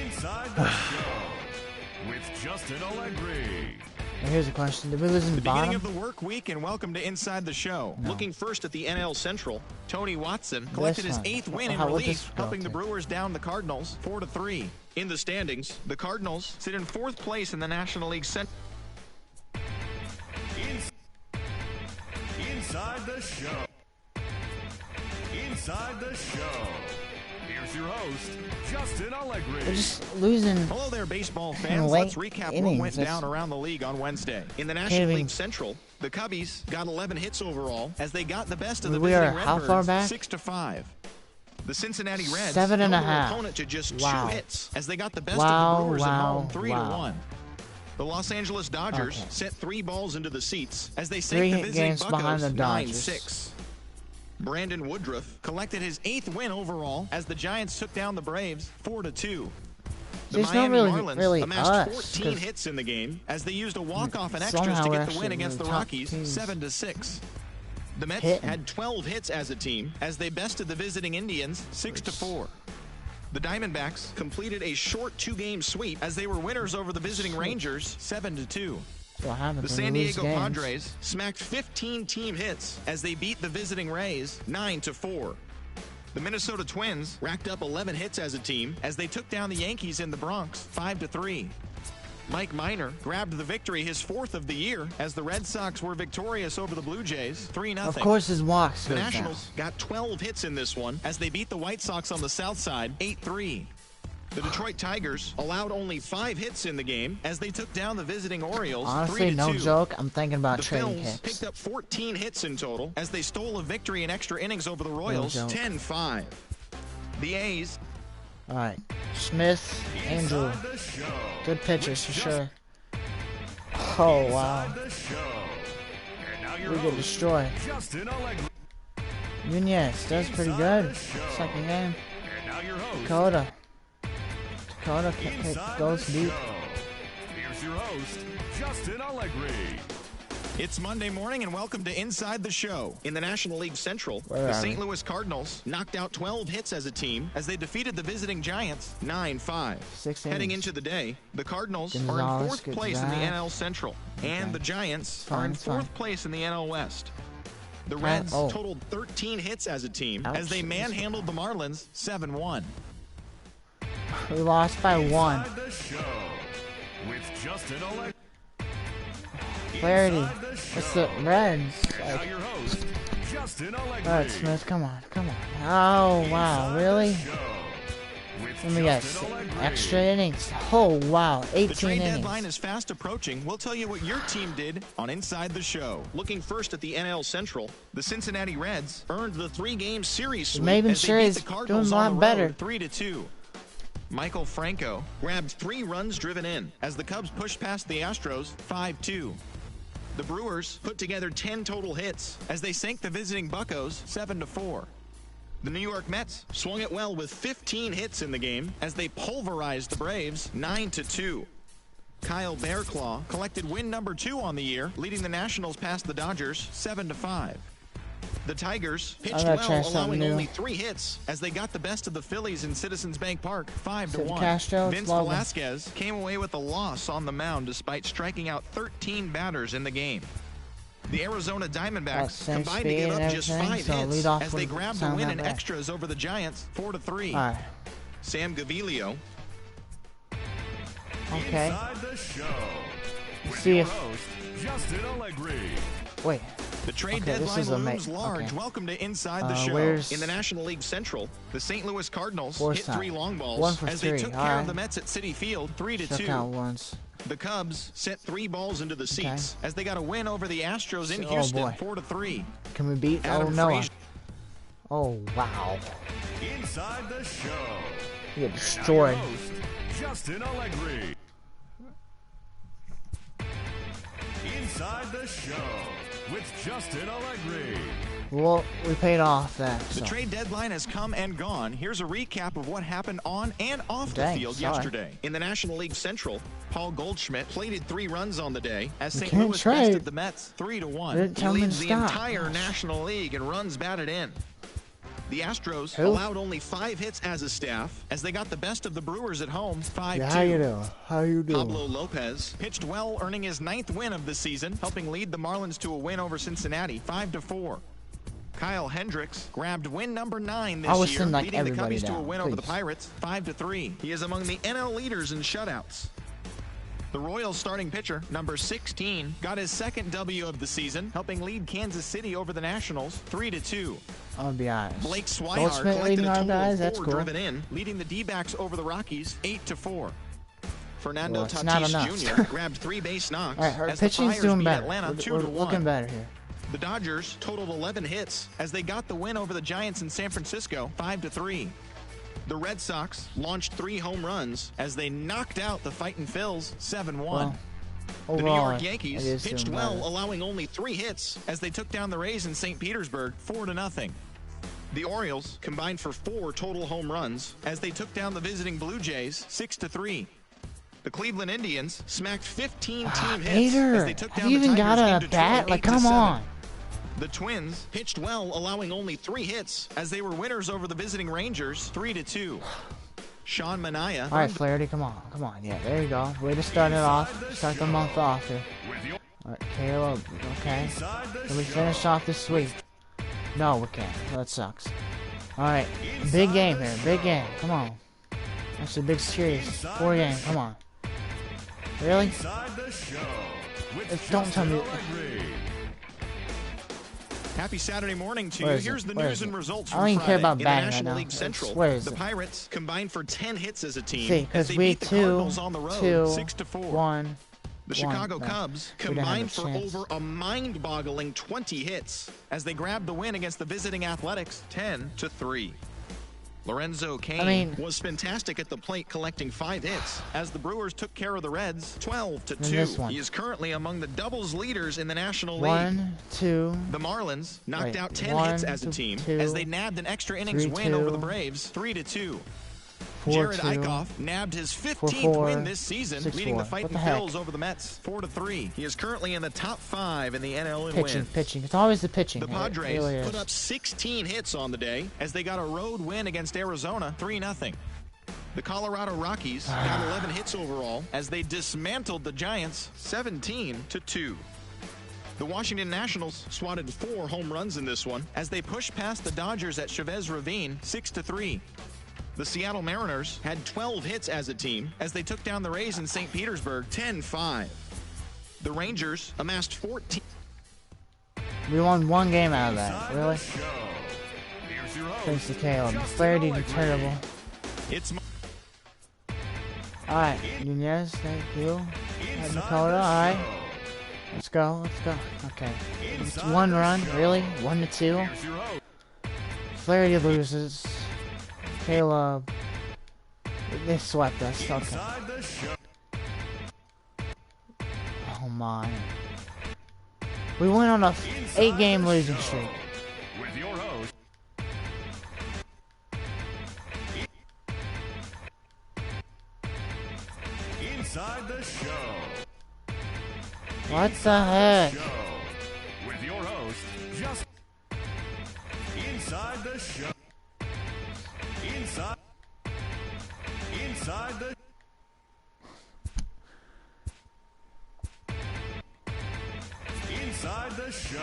Speaker 3: Inside the Show with Justin Allegri.
Speaker 1: Now here's a question. Did we lose in the
Speaker 2: the beginning
Speaker 1: bottom?
Speaker 2: of the work week, and welcome to Inside the Show.
Speaker 1: No.
Speaker 2: Looking first at the NL Central, Tony Watson collected his
Speaker 1: one.
Speaker 2: 8th win in
Speaker 1: How would
Speaker 2: relief,
Speaker 1: this go
Speaker 2: helping the
Speaker 1: to?
Speaker 2: Brewers down the Cardinals 4-3. In the standings, the Cardinals sit in 4th place in the National League Central.
Speaker 3: Inside the Show. Inside the Show. Here's your host, Justin Allegri.
Speaker 1: We're just losing.
Speaker 2: Hello there, baseball fans.
Speaker 1: late
Speaker 2: Let's recap
Speaker 1: innings.
Speaker 2: what went
Speaker 1: That's-
Speaker 2: down around the league on Wednesday. In the National
Speaker 1: even-
Speaker 2: League Central, the Cubbies got 11 hits overall as they got the best of the
Speaker 1: We
Speaker 2: visiting
Speaker 1: are how far
Speaker 2: Redbirds
Speaker 1: back?
Speaker 2: 6-5. The Cincinnati Reds
Speaker 1: 7 and a
Speaker 2: held their
Speaker 1: half.
Speaker 2: opponent to just
Speaker 1: Wow.
Speaker 2: 2 hits as they got the best
Speaker 1: Wow,
Speaker 2: of the Brewers at
Speaker 1: wow,
Speaker 2: home 3-1.
Speaker 1: wow.
Speaker 2: The Los Angeles Dodgers
Speaker 1: Okay.
Speaker 2: sent 3 balls into the seats as they
Speaker 1: 3
Speaker 2: sank the visiting
Speaker 1: games behind
Speaker 2: Buccos
Speaker 1: the Dodgers.
Speaker 2: 9-6. Brandon Woodruff collected his 8th win overall as the Giants took down the Braves 4-2. The
Speaker 1: It's not
Speaker 2: Miami
Speaker 1: really-
Speaker 2: Marlins
Speaker 1: really
Speaker 2: amassed
Speaker 1: us,
Speaker 2: 14
Speaker 1: 'cause
Speaker 2: hits in the game as they used a walk-off and extras
Speaker 1: somehow
Speaker 2: to
Speaker 1: we're
Speaker 2: get the win
Speaker 1: actually
Speaker 2: against the
Speaker 1: the top
Speaker 2: Rockies
Speaker 1: teams.
Speaker 2: 7-6. The Mets
Speaker 1: Hitting.
Speaker 2: had 12 hits as a team as they bested the visiting Indians 6-4. The Diamondbacks completed a short 2-game sweep as they were winners over the visiting Rangers 7-2.
Speaker 1: That's what happens
Speaker 2: The
Speaker 1: when
Speaker 2: San
Speaker 1: you lose
Speaker 2: Diego
Speaker 1: games.
Speaker 2: Padres smacked 15 team hits as they beat the visiting Rays 9-4. The Minnesota Twins racked up 11 hits as a team as they took down the Yankees in the Bronx 5-3. Mike Minor grabbed the victory, his 4th of the year, as the Red Sox were victorious over the Blue Jays 3-0.
Speaker 1: Of course, his walks
Speaker 2: The
Speaker 1: goes
Speaker 2: Nationals got 12 hits in this one as they beat the White Sox on the south side 8-3. The Detroit Tigers allowed only 5 hits in the game as they took down the visiting Orioles
Speaker 1: down. Honestly,
Speaker 2: 3-2.
Speaker 1: no joke. I'm thinking about
Speaker 2: The
Speaker 1: trading
Speaker 2: Phils
Speaker 1: hits.
Speaker 2: picked up 14 hits in total as they stole a victory in extra innings over the Royals
Speaker 1: joke.
Speaker 2: 10-5. The A's
Speaker 1: All right, Smith, Andrew,
Speaker 3: Inside the Show
Speaker 1: good pitchers for
Speaker 3: with
Speaker 1: sure. Oh wow,
Speaker 3: Inside the Show. And now your
Speaker 1: we get
Speaker 3: host,
Speaker 1: destroyed.
Speaker 3: Justin Allegri.
Speaker 1: Nunez does pretty good. Second game.
Speaker 3: And now your host,
Speaker 1: Dakota
Speaker 3: Inside
Speaker 1: goes
Speaker 3: the
Speaker 1: deep.
Speaker 3: Show. Here's your host, Justin Allegri.
Speaker 2: It's Monday morning, and welcome to Inside the Show. In the National League Central,
Speaker 1: Where
Speaker 2: the
Speaker 1: are
Speaker 2: St.
Speaker 1: we?
Speaker 2: Louis Cardinals knocked out 12 hits as a team as they defeated the visiting Giants 9-5.
Speaker 1: 6
Speaker 2: Heading
Speaker 1: innings.
Speaker 2: into the day, the Cardinals are in
Speaker 1: Gonzalez
Speaker 2: 4th
Speaker 1: gets
Speaker 2: place in the
Speaker 1: that.
Speaker 2: NL Central, and the Giants
Speaker 1: Fine,
Speaker 2: are in
Speaker 1: it's
Speaker 2: 4th
Speaker 1: fine.
Speaker 2: place in the NL West. The
Speaker 1: Fine.
Speaker 2: Reds
Speaker 1: Oh.
Speaker 2: totaled 13 hits as a team as
Speaker 1: Ouch.
Speaker 2: they manhandled the Marlins 7-1.
Speaker 1: We lost by 1.
Speaker 3: Inside the Show with Justin Allegri.
Speaker 1: Flaherty.
Speaker 3: Inside the
Speaker 1: It's
Speaker 3: Show.
Speaker 1: the Reds.
Speaker 3: Now
Speaker 1: Like,
Speaker 3: your host, Justin Allegri.
Speaker 1: all right, Smith, come on. Oh wow, really? Let me guess. Extra innings. Oh wow,
Speaker 2: The
Speaker 1: 18
Speaker 2: trade
Speaker 1: innings.
Speaker 2: deadline is fast approaching. We'll tell you what your team did on Inside the Show. Looking first at the NL Central, the Cincinnati Reds earned the 3-game series sweep
Speaker 1: Maven
Speaker 2: as they
Speaker 1: sure
Speaker 2: beat
Speaker 1: is
Speaker 2: the Cardinals
Speaker 1: doing a lot
Speaker 2: on the
Speaker 1: better.
Speaker 2: road 3-2. Michael Franco grabbed 3 runs driven in as the Cubs pushed past the Astros 5-2. The Brewers put together 10 total hits as they sank the visiting Buccos 7-4. The New York Mets swung it well with 15 hits in the game as they pulverized the Braves 9-2. Kyle Bearclaw collected win number 2 on the year, leading the Nationals past the Dodgers 7-5. The Tigers pitched
Speaker 1: gotta
Speaker 2: well,
Speaker 1: try something
Speaker 2: allowing
Speaker 1: new.
Speaker 2: only 3 hits as they got the best of the Phillies in Citizens Bank Park 5-1.
Speaker 1: Castro,
Speaker 2: Vince
Speaker 1: Logan.
Speaker 2: Velasquez came away with a loss on the mound despite striking out 13 batters in the game. The Arizona Diamondbacks
Speaker 1: same
Speaker 2: combined to
Speaker 1: speed
Speaker 2: give
Speaker 1: and
Speaker 2: up just
Speaker 1: everything,
Speaker 2: 5
Speaker 1: so
Speaker 2: hits
Speaker 1: lead off
Speaker 2: as they
Speaker 1: wouldn't
Speaker 2: grabbed the
Speaker 1: sound
Speaker 2: win
Speaker 1: that
Speaker 2: in
Speaker 1: bad.
Speaker 2: extras over the Giants 4-3.
Speaker 1: All right.
Speaker 2: Sam Gaviglio
Speaker 1: Okay.
Speaker 3: Inside the Show with
Speaker 1: See
Speaker 3: your
Speaker 1: if-
Speaker 3: host, Justin Allegri.
Speaker 1: Wait.
Speaker 2: The trade
Speaker 1: Okay, this
Speaker 2: deadline
Speaker 1: is a
Speaker 2: looms large.
Speaker 1: okay.
Speaker 2: Welcome to Inside the Show.
Speaker 1: where's-
Speaker 2: In the National League Central, the St. Louis Cardinals
Speaker 1: Fourth
Speaker 2: hit
Speaker 1: time.
Speaker 2: 3 long balls
Speaker 1: 1 for
Speaker 2: as they
Speaker 1: 3.
Speaker 2: took
Speaker 1: All
Speaker 2: care
Speaker 1: right.
Speaker 2: of the Mets at Citi Field 3-2.
Speaker 1: Struck out once.
Speaker 2: The Cubs sent 3 balls into the
Speaker 1: Okay.
Speaker 2: seats as they got a win over the Astros in
Speaker 1: Oh,
Speaker 2: Houston
Speaker 1: boy.
Speaker 2: 4-3.
Speaker 1: Can we beat?
Speaker 2: Adam
Speaker 1: Oh no.
Speaker 2: Frazier
Speaker 1: Oh wow.
Speaker 3: Inside the Show.
Speaker 1: We get
Speaker 3: Now your
Speaker 1: destroyed.
Speaker 3: host, Justin Allegri. Inside the Show with Justin Allegri.
Speaker 1: Well, we paid off that.
Speaker 2: The
Speaker 1: So.
Speaker 2: trade deadline has come and gone. Here's a recap of what happened on and off
Speaker 1: Dang,
Speaker 2: the field
Speaker 1: sorry.
Speaker 2: yesterday. In the National League Central, Paul Goldschmidt plated 3 runs on the day as St.
Speaker 1: can't
Speaker 2: Louis
Speaker 1: trade.
Speaker 2: bested the Mets 3-1.
Speaker 1: Didn't
Speaker 2: He
Speaker 1: tell me to
Speaker 2: leads the
Speaker 1: stop.
Speaker 2: entire National League in runs batted in. The Astros
Speaker 1: Who?
Speaker 2: allowed only 5 hits as a staff as they got the best of the Brewers at home 5-2.
Speaker 1: Yeah, how you doing? How you doing?
Speaker 2: Pablo Lopez pitched well, earning his 9th win of the season, helping lead the Marlins to a win over Cincinnati 5-4. Kyle Hendricks grabbed win number 9
Speaker 1: I
Speaker 2: this
Speaker 1: was
Speaker 2: year,
Speaker 1: sending, like,
Speaker 2: leading the
Speaker 1: everybody
Speaker 2: Cubbies to a
Speaker 1: down,
Speaker 2: win over the
Speaker 1: please.
Speaker 2: Pirates 5-3. He is among the NL leaders in shutouts. The Royals starting pitcher, number 16, got his 2nd W of the season, helping lead Kansas City over the Nationals 3-2.
Speaker 1: I'll be honest.
Speaker 2: Blake Swihart
Speaker 1: Goldschmidt
Speaker 2: collected
Speaker 1: leading
Speaker 2: a
Speaker 1: our
Speaker 2: total
Speaker 1: guys,
Speaker 2: of
Speaker 1: that's
Speaker 2: 4
Speaker 1: cool.
Speaker 2: driven in, leading the D-backs over the Rockies 8-4. Fernando
Speaker 1: Well, it's not
Speaker 2: Tatis
Speaker 1: enough.
Speaker 2: Jr. grabbed 3 base knocks
Speaker 1: All right, our
Speaker 2: as the
Speaker 1: pitching's
Speaker 2: Flyers
Speaker 1: doing
Speaker 2: beat
Speaker 1: better.
Speaker 2: Atlanta
Speaker 1: We're
Speaker 2: 2-1.
Speaker 1: looking better here.
Speaker 2: The Dodgers totaled 11 hits as they got the win over the Giants in San Francisco 5-3. The Red Sox launched 3 home runs as they knocked out the Fightin' Phils 7-1.
Speaker 1: Well,
Speaker 2: The New
Speaker 1: overall,
Speaker 2: York
Speaker 1: it
Speaker 2: Yankees
Speaker 1: is
Speaker 2: pitched
Speaker 1: doing
Speaker 2: well,
Speaker 1: better.
Speaker 2: allowing only 3 hits as they took down the Rays in St. Petersburg 4-0. The Orioles combined for 4 total home runs as they took down the visiting Blue Jays 6-3. The Cleveland Indians smacked 15 team hits
Speaker 1: Hater,
Speaker 2: as they took
Speaker 1: have
Speaker 2: down
Speaker 1: you
Speaker 2: the
Speaker 1: even
Speaker 2: Tigers
Speaker 1: got
Speaker 2: in
Speaker 1: a
Speaker 2: Detroit
Speaker 1: bat? Like, come
Speaker 2: 8-7.
Speaker 1: on.
Speaker 2: The Twins pitched well, allowing only 3 hits as they were winners over the visiting Rangers 3-2. Sean Manaea.
Speaker 1: All right, Flaherty, come on. Come on. Yeah, there you go. Way to start it off. Start the month off here. All right, Caleb. Okay. Can we finish off this sweep? No, we can't. That sucks. All right. Big game here. Big game. Come on. That's a big series. 4 game. Come on. Really? Don't tell me.
Speaker 2: Happy Saturday morning to you.
Speaker 1: Where is
Speaker 2: Here's
Speaker 1: it?
Speaker 2: the
Speaker 1: Where
Speaker 2: news
Speaker 1: is
Speaker 2: and
Speaker 1: it?
Speaker 2: results
Speaker 1: I
Speaker 2: from
Speaker 1: don't even
Speaker 2: Friday.
Speaker 1: care about
Speaker 2: In the
Speaker 1: batting right
Speaker 2: National
Speaker 1: now.
Speaker 2: League Central,
Speaker 1: Where is
Speaker 2: the
Speaker 1: it?
Speaker 2: Pirates combined for 10 hits as a team
Speaker 1: See,
Speaker 2: as
Speaker 1: because
Speaker 2: they
Speaker 1: we
Speaker 2: beat the Cardinals on the road 6-4.
Speaker 1: 1.
Speaker 2: The Chicago Cubs
Speaker 1: We didn't have
Speaker 2: combined
Speaker 1: a
Speaker 2: for
Speaker 1: chance.
Speaker 2: over a mind-boggling 20 hits as they grabbed the win against the visiting Athletics 10-3. Lorenzo Cain was fantastic at the plate, collecting 5 hits as the Brewers took care of the Reds 12-2. He is currently among the doubles leaders in the National League.
Speaker 1: 1, 2.
Speaker 2: The Marlins knocked out 10
Speaker 1: 1,
Speaker 2: hits as a team
Speaker 1: 2,
Speaker 2: as they nabbed an extra innings
Speaker 1: 3,
Speaker 2: win over
Speaker 1: 2,
Speaker 2: the Braves 3-2.
Speaker 1: 4,
Speaker 2: Jared
Speaker 1: 2,
Speaker 2: Eichhoff nabbed his 15th
Speaker 1: 4,
Speaker 2: win this season,
Speaker 1: 6,
Speaker 2: leading the
Speaker 1: 4.
Speaker 2: Fightin'
Speaker 1: What the heck?
Speaker 2: Phils over the Mets 4-3. He is currently in the top 5 in the NL in
Speaker 1: Pitching,
Speaker 2: wins.
Speaker 1: pitching. It's always the pitching.
Speaker 2: The
Speaker 1: It
Speaker 2: Padres
Speaker 1: really is.
Speaker 2: put up 16 hits on the day as they got a road win against Arizona 3-0. The Colorado Rockies got 11 hits overall as they dismantled the Giants 17-2. The Washington Nationals swatted 4 home runs in this one as they pushed past the Dodgers at Chavez Ravine 6-3. The Seattle Mariners had 12 hits as a team as they took down the Rays in St. Petersburg 10-5. The Rangers amassed 14.
Speaker 1: We won 1 game out of that. Really? Thanks to Caleb. Flaherty did terrible.
Speaker 2: It's
Speaker 1: Alright, Nunez, thank you. And Dakota, alright. Let's go, let's go. Okay. It's 1 run, really? 1-2. Flaherty loses. Caleb. They swept us. Okay. Oh my. We went on a 8-game losing streak.
Speaker 3: With your host, Inside the Show.
Speaker 1: What the heck?
Speaker 3: Show. With your host, just Inside the Show. Inside the Inside the Show.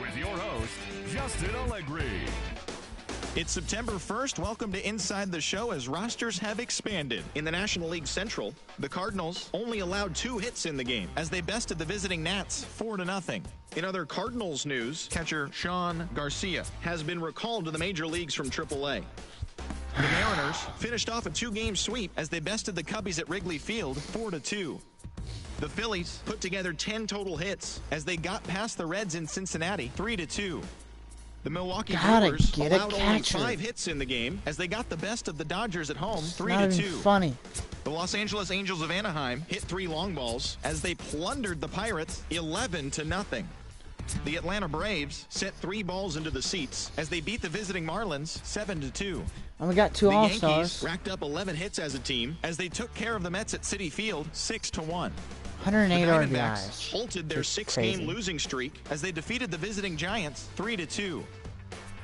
Speaker 3: With your host, Justin Allegri.
Speaker 2: It's September 1st. Welcome to Inside the Show as rosters have expanded. In the National League Central, the Cardinals only allowed 2 hits in the game as they bested the visiting Nats 4-0. In other Cardinals news, catcher Sean Garcia has been recalled to the major leagues from AAA. The Mariners finished off a 2-game sweep as they bested the Cubbies at Wrigley Field 4-2. The Phillies put together 10 total hits as they got past the Reds in Cincinnati 3-2. The Milwaukee Brewers allowed only 5 hits in the game as they got the best of the Dodgers at home 3-2.
Speaker 1: Not even funny.
Speaker 2: Los Angeles Angels of Anaheim hit 3 long balls as they plundered the Pirates 11-0. The Atlanta Braves sent 3 balls into the seats as they beat the visiting Marlins 7-2.
Speaker 1: And we got 2
Speaker 2: The
Speaker 1: All-Stars.
Speaker 2: Yankees racked up 11 hits as a team as they took care of the Mets at Citi Field 6-1.
Speaker 1: 108
Speaker 2: The
Speaker 1: RBIs.
Speaker 2: Diamondbacks halted their
Speaker 1: Just
Speaker 2: 6-game
Speaker 1: crazy.
Speaker 2: losing streak as they defeated the visiting Giants 3-2.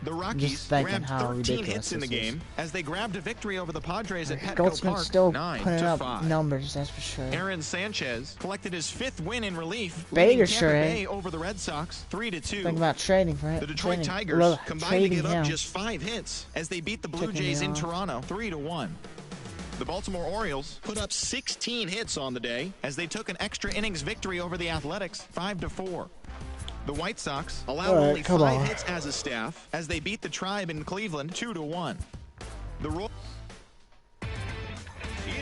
Speaker 2: The
Speaker 1: Just
Speaker 2: Rockies
Speaker 1: thinking
Speaker 2: grabbed
Speaker 1: how
Speaker 2: 13
Speaker 1: ridiculous
Speaker 2: hits in the
Speaker 1: this is.
Speaker 2: game as they grabbed a victory over the Padres at Petco
Speaker 1: Goldsmith's
Speaker 2: Park
Speaker 1: still putting up
Speaker 2: 9-5.
Speaker 1: numbers, that's for sure.
Speaker 2: Aaron Sanchez collected his 5th win in relief,
Speaker 1: Bader
Speaker 2: leading
Speaker 1: sure
Speaker 2: Tampa
Speaker 1: ain't.
Speaker 2: Bay over the Red Sox 3-2.
Speaker 1: Think about trading for him.
Speaker 2: The Detroit Tigers combined to give up just 5 hits as they beat the Blue
Speaker 1: Ticking
Speaker 2: Jays
Speaker 1: me
Speaker 2: in
Speaker 1: off.
Speaker 2: Toronto 3-1. The Baltimore Orioles put up 16 hits on the day as they took an extra innings victory over the Athletics 5-4. The White Sox allowed only 5 hits as a staff as they beat the Tribe in Cleveland 2-1. The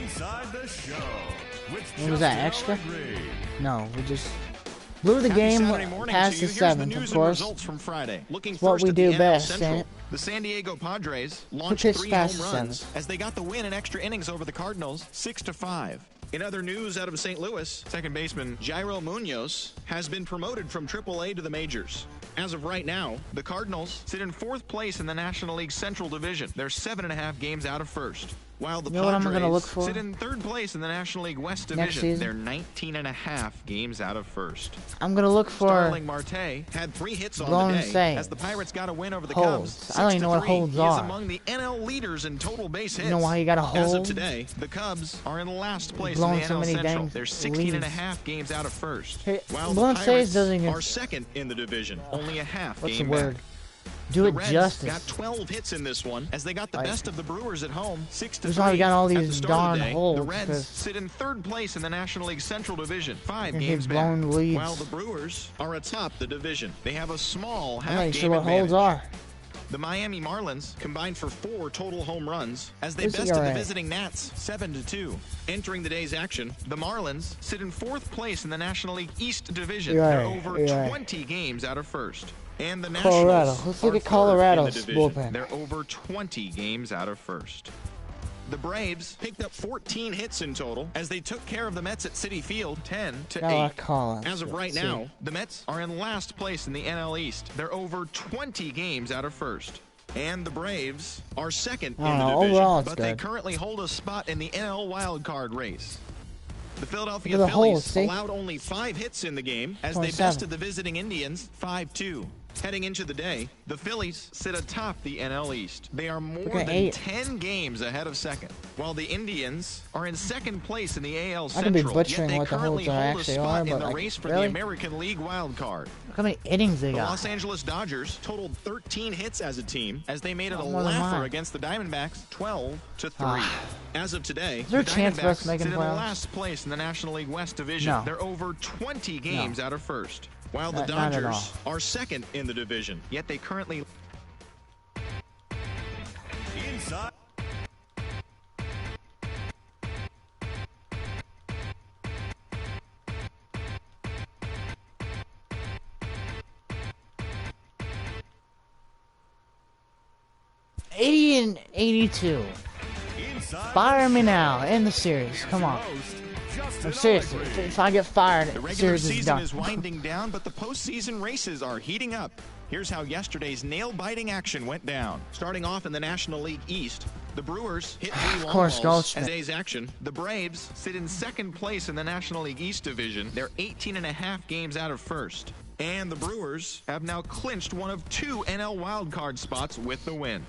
Speaker 3: Inside the show.
Speaker 1: What was that, extra? No, we just blew the
Speaker 2: Happy
Speaker 1: game
Speaker 2: Saturday morning
Speaker 1: past
Speaker 2: to
Speaker 1: the
Speaker 2: you. Here's
Speaker 1: 7th,
Speaker 2: the
Speaker 1: of
Speaker 2: news and
Speaker 1: course.
Speaker 2: results from Friday. Looking
Speaker 1: It's what
Speaker 2: first
Speaker 1: we
Speaker 2: at
Speaker 1: do
Speaker 2: the NL
Speaker 1: best,
Speaker 2: Central,
Speaker 1: ain't it?
Speaker 2: the San Diego Padres
Speaker 1: Who
Speaker 2: launched
Speaker 1: pitched
Speaker 2: 3
Speaker 1: fast
Speaker 2: home
Speaker 1: as
Speaker 2: runs
Speaker 1: 7th?
Speaker 2: as they got the win in extra innings over the Cardinals 6-5. In other news out of St. Louis, second baseman Jairo Munoz has been promoted from AAA to the majors. As of right now, the Cardinals sit in 4th place in the National League Central Division. They're 7.5 games out of first. While the
Speaker 1: You know what I'm
Speaker 2: Padres
Speaker 1: gonna look for?
Speaker 2: sit in 3rd place in the National League West
Speaker 1: Next
Speaker 2: Division.
Speaker 1: season?
Speaker 2: They're 19.5 games out of first.
Speaker 1: I'm going to look for
Speaker 2: Starling Marte had 3 hits on
Speaker 1: Blown
Speaker 2: the day
Speaker 1: saves.
Speaker 2: as the Pirates got a win over the
Speaker 1: Holds.
Speaker 2: Cubs.
Speaker 1: I don't even know what
Speaker 2: 6-3.
Speaker 1: holds
Speaker 2: He is
Speaker 1: are.
Speaker 2: among the NL leaders in total base hits.
Speaker 1: You know why you got a
Speaker 2: As of
Speaker 1: hold?
Speaker 2: today, the Cubs are in last place in
Speaker 1: Blowing
Speaker 2: the
Speaker 1: so
Speaker 2: NL
Speaker 1: many
Speaker 2: Central.
Speaker 1: dang
Speaker 2: They're 16.5 games out of first.
Speaker 1: Hey,
Speaker 2: while
Speaker 1: blown
Speaker 2: the
Speaker 1: saves
Speaker 2: Pirates
Speaker 1: doesn't even-
Speaker 2: are second in the division, only a half
Speaker 1: What's the
Speaker 2: game
Speaker 1: word?
Speaker 2: back.
Speaker 1: Do
Speaker 2: The
Speaker 1: it
Speaker 2: Reds
Speaker 1: justice.
Speaker 2: got 12 hits in this one as they got the
Speaker 1: Like-
Speaker 2: best of the Brewers at home 6-3.
Speaker 1: That's why we got all
Speaker 2: At the
Speaker 1: these
Speaker 2: start of
Speaker 1: darn
Speaker 2: the day,
Speaker 1: holds,
Speaker 2: the Reds
Speaker 1: 'cause-
Speaker 2: sit in 3rd place in the National League Central Division, 5
Speaker 1: And
Speaker 2: games
Speaker 1: he's
Speaker 2: back.
Speaker 1: blown leads.
Speaker 2: While the Brewers are atop the division. They have a small
Speaker 1: I'm not even
Speaker 2: half-game
Speaker 1: sure what
Speaker 2: advantage.
Speaker 1: holds are.
Speaker 2: The Miami Marlins combined for 4 total home runs as they
Speaker 1: Who's the
Speaker 2: bested the
Speaker 1: ERA?
Speaker 2: visiting Nats 7-2. Entering the day's action, the Marlins sit in 4th place in the National League East Division. They're
Speaker 1: ERA,
Speaker 2: over
Speaker 1: ERA.
Speaker 2: 20 games out of first. And the
Speaker 1: Colorado.
Speaker 2: Nationals
Speaker 1: Let's look
Speaker 2: are
Speaker 1: at
Speaker 2: third
Speaker 1: Colorado's
Speaker 2: in the division.
Speaker 1: bullpen.
Speaker 2: They're over 20 games out of first. The Braves picked up 14 hits in total as they took care of the Mets at Citi Field 10-8.
Speaker 1: Gotta call it.
Speaker 2: As of right
Speaker 1: See.
Speaker 2: now, the Mets are in last place in the NL East. They're over 20 games out of first. And the Braves are second in the division,
Speaker 1: overall it's
Speaker 2: but they
Speaker 1: good.
Speaker 2: currently hold a spot in the NL wildcard race. The Philadelphia
Speaker 1: Look at the
Speaker 2: Phillies
Speaker 1: holes, see?
Speaker 2: allowed only 5 hits in the game as they
Speaker 1: 27.
Speaker 2: bested the visiting Indians 5-2. Heading into the day, the Phillies sit atop the NL East. They are more
Speaker 1: Look at
Speaker 2: than
Speaker 1: 8.
Speaker 2: 10 games ahead of second, while the Indians are in second place in the AL
Speaker 1: I
Speaker 2: Central.
Speaker 1: could be butchering
Speaker 2: yet they
Speaker 1: what the
Speaker 2: currently
Speaker 1: holds are
Speaker 2: hold a
Speaker 1: actually
Speaker 2: spot
Speaker 1: are,
Speaker 2: in
Speaker 1: but
Speaker 2: the
Speaker 1: like,
Speaker 2: race for
Speaker 1: really?
Speaker 2: the American League wild card.
Speaker 1: Look how many innings they
Speaker 2: The
Speaker 1: got.
Speaker 2: Los Angeles Dodgers totaled 13 hits as a team as they made it a
Speaker 1: More than
Speaker 2: laugher
Speaker 1: mine.
Speaker 2: against the Diamondbacks 12-3.
Speaker 1: Ah.
Speaker 2: As of today,
Speaker 1: there
Speaker 2: the
Speaker 1: a chance of us
Speaker 2: Diamondbacks
Speaker 1: making
Speaker 2: sit in
Speaker 1: playoffs?
Speaker 2: last place in the National League West Division.
Speaker 1: No.
Speaker 2: They're over 20 games out of first, while the
Speaker 1: Not at
Speaker 2: Dodgers are second in the division, yet they currently
Speaker 3: Inside.
Speaker 1: and 82.
Speaker 3: Inside
Speaker 1: Fire
Speaker 3: the
Speaker 1: me
Speaker 3: show.
Speaker 1: now. End the series.
Speaker 3: Here's
Speaker 1: Come
Speaker 3: your
Speaker 1: on.
Speaker 3: host, Justin
Speaker 1: I'm serious.
Speaker 3: Allegri.
Speaker 1: If I get fired,
Speaker 2: The
Speaker 1: the
Speaker 2: regular
Speaker 1: series is
Speaker 2: season
Speaker 1: done.
Speaker 2: is winding down, but the postseason races are heating up. Here's how yesterday's nail-biting action went down. Starting off in the National League East, the Brewers hit 3 long
Speaker 1: course,
Speaker 2: balls.
Speaker 1: Goldschmidt.
Speaker 2: As today's action, the Braves sit in second place in the National League East division. They're 18.5 games out of first. And the Brewers have now clinched one of 2 NL wildcard spots with the win.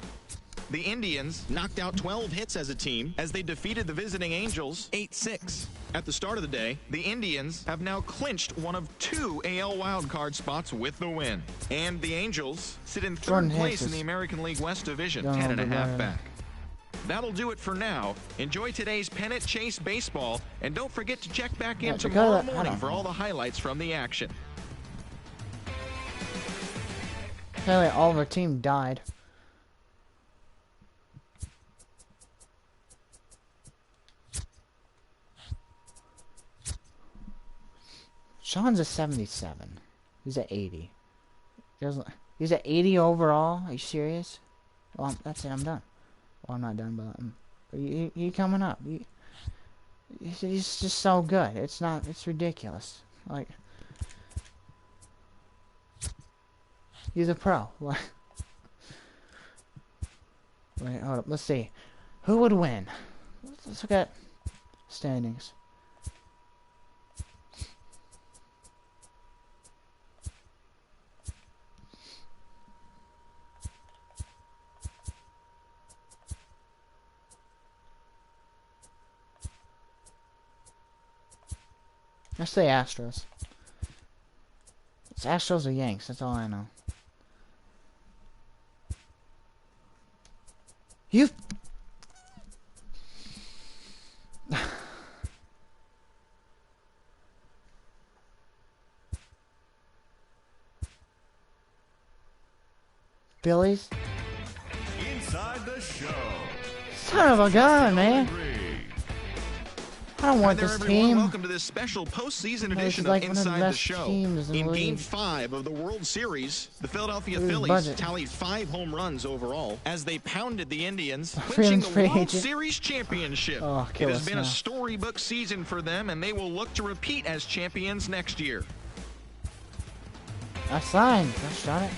Speaker 2: The Indians knocked out 12 hits as a team as they defeated the visiting Angels 8-6. At the start of the day, the Indians have now clinched one of 2 AL wildcard spots with the win. And the Angels sit in 3rd
Speaker 1: Jordan
Speaker 2: place
Speaker 1: Hicks
Speaker 2: in
Speaker 1: is-
Speaker 2: the American League West Division,
Speaker 1: Don't
Speaker 2: 10.5
Speaker 1: know,
Speaker 2: back. That'll do it for now. Enjoy today's Pennant Chase baseball, and don't forget to check back in
Speaker 1: Yeah,
Speaker 2: tomorrow
Speaker 1: because I
Speaker 2: morning
Speaker 1: don't
Speaker 2: for
Speaker 1: know.
Speaker 2: all the highlights from the action.
Speaker 1: Apparently all of our team died. Sean's a 77. He's at 80. He's at 80 overall. Are you serious? Well, that's it. I'm done. Well, I'm not done, but you coming up. He's just so good. It's not. It's ridiculous. Like, he's a pro. Wait, hold up. Let's see. Who would win? Let's look at standings. Let's say Astros. It's Astros or Yanks. That's all I know. You. Phillies.
Speaker 3: Inside the show.
Speaker 1: Son of a gun, man. I don't want this team.
Speaker 2: Welcome to this special postseason edition
Speaker 1: like
Speaker 2: of
Speaker 1: one of the
Speaker 2: Inside the
Speaker 1: best
Speaker 2: Show.
Speaker 1: teams in the
Speaker 2: In Game
Speaker 1: league.
Speaker 2: 5 of the World Series, the Philadelphia
Speaker 1: Look at his
Speaker 2: Phillies
Speaker 1: budget.
Speaker 2: tallied 5 home runs overall as they pounded the Indians,
Speaker 1: Freeland's
Speaker 2: clinching the
Speaker 1: free
Speaker 2: World
Speaker 1: agent.
Speaker 2: Series championship.
Speaker 1: Oh,
Speaker 2: It
Speaker 1: kill
Speaker 2: has
Speaker 1: us
Speaker 2: been
Speaker 1: now.
Speaker 2: a storybook season for them, and they will look to repeat as champions next year.
Speaker 1: I signed. I shot it.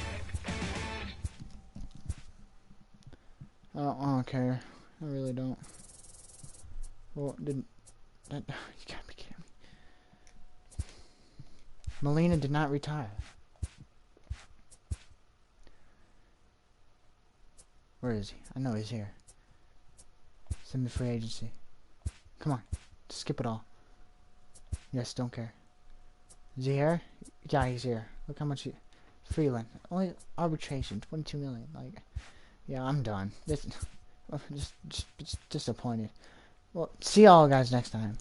Speaker 1: I don't care. I really don't. Well, didn't that? You gotta be kidding me. Molina did not retire. Where is he? I know he's here. Send me free agency. Come on, skip it all. Yes, don't care. Is he here? Yeah, he's here. Look how much he. Freeland. Only arbitration, 22 million. Like, yeah, I'm done. This, just disappointed. Well, see y'all guys next time.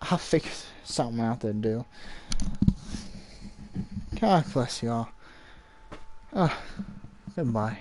Speaker 1: I'll figure something out to do. God bless y'all. Goodbye.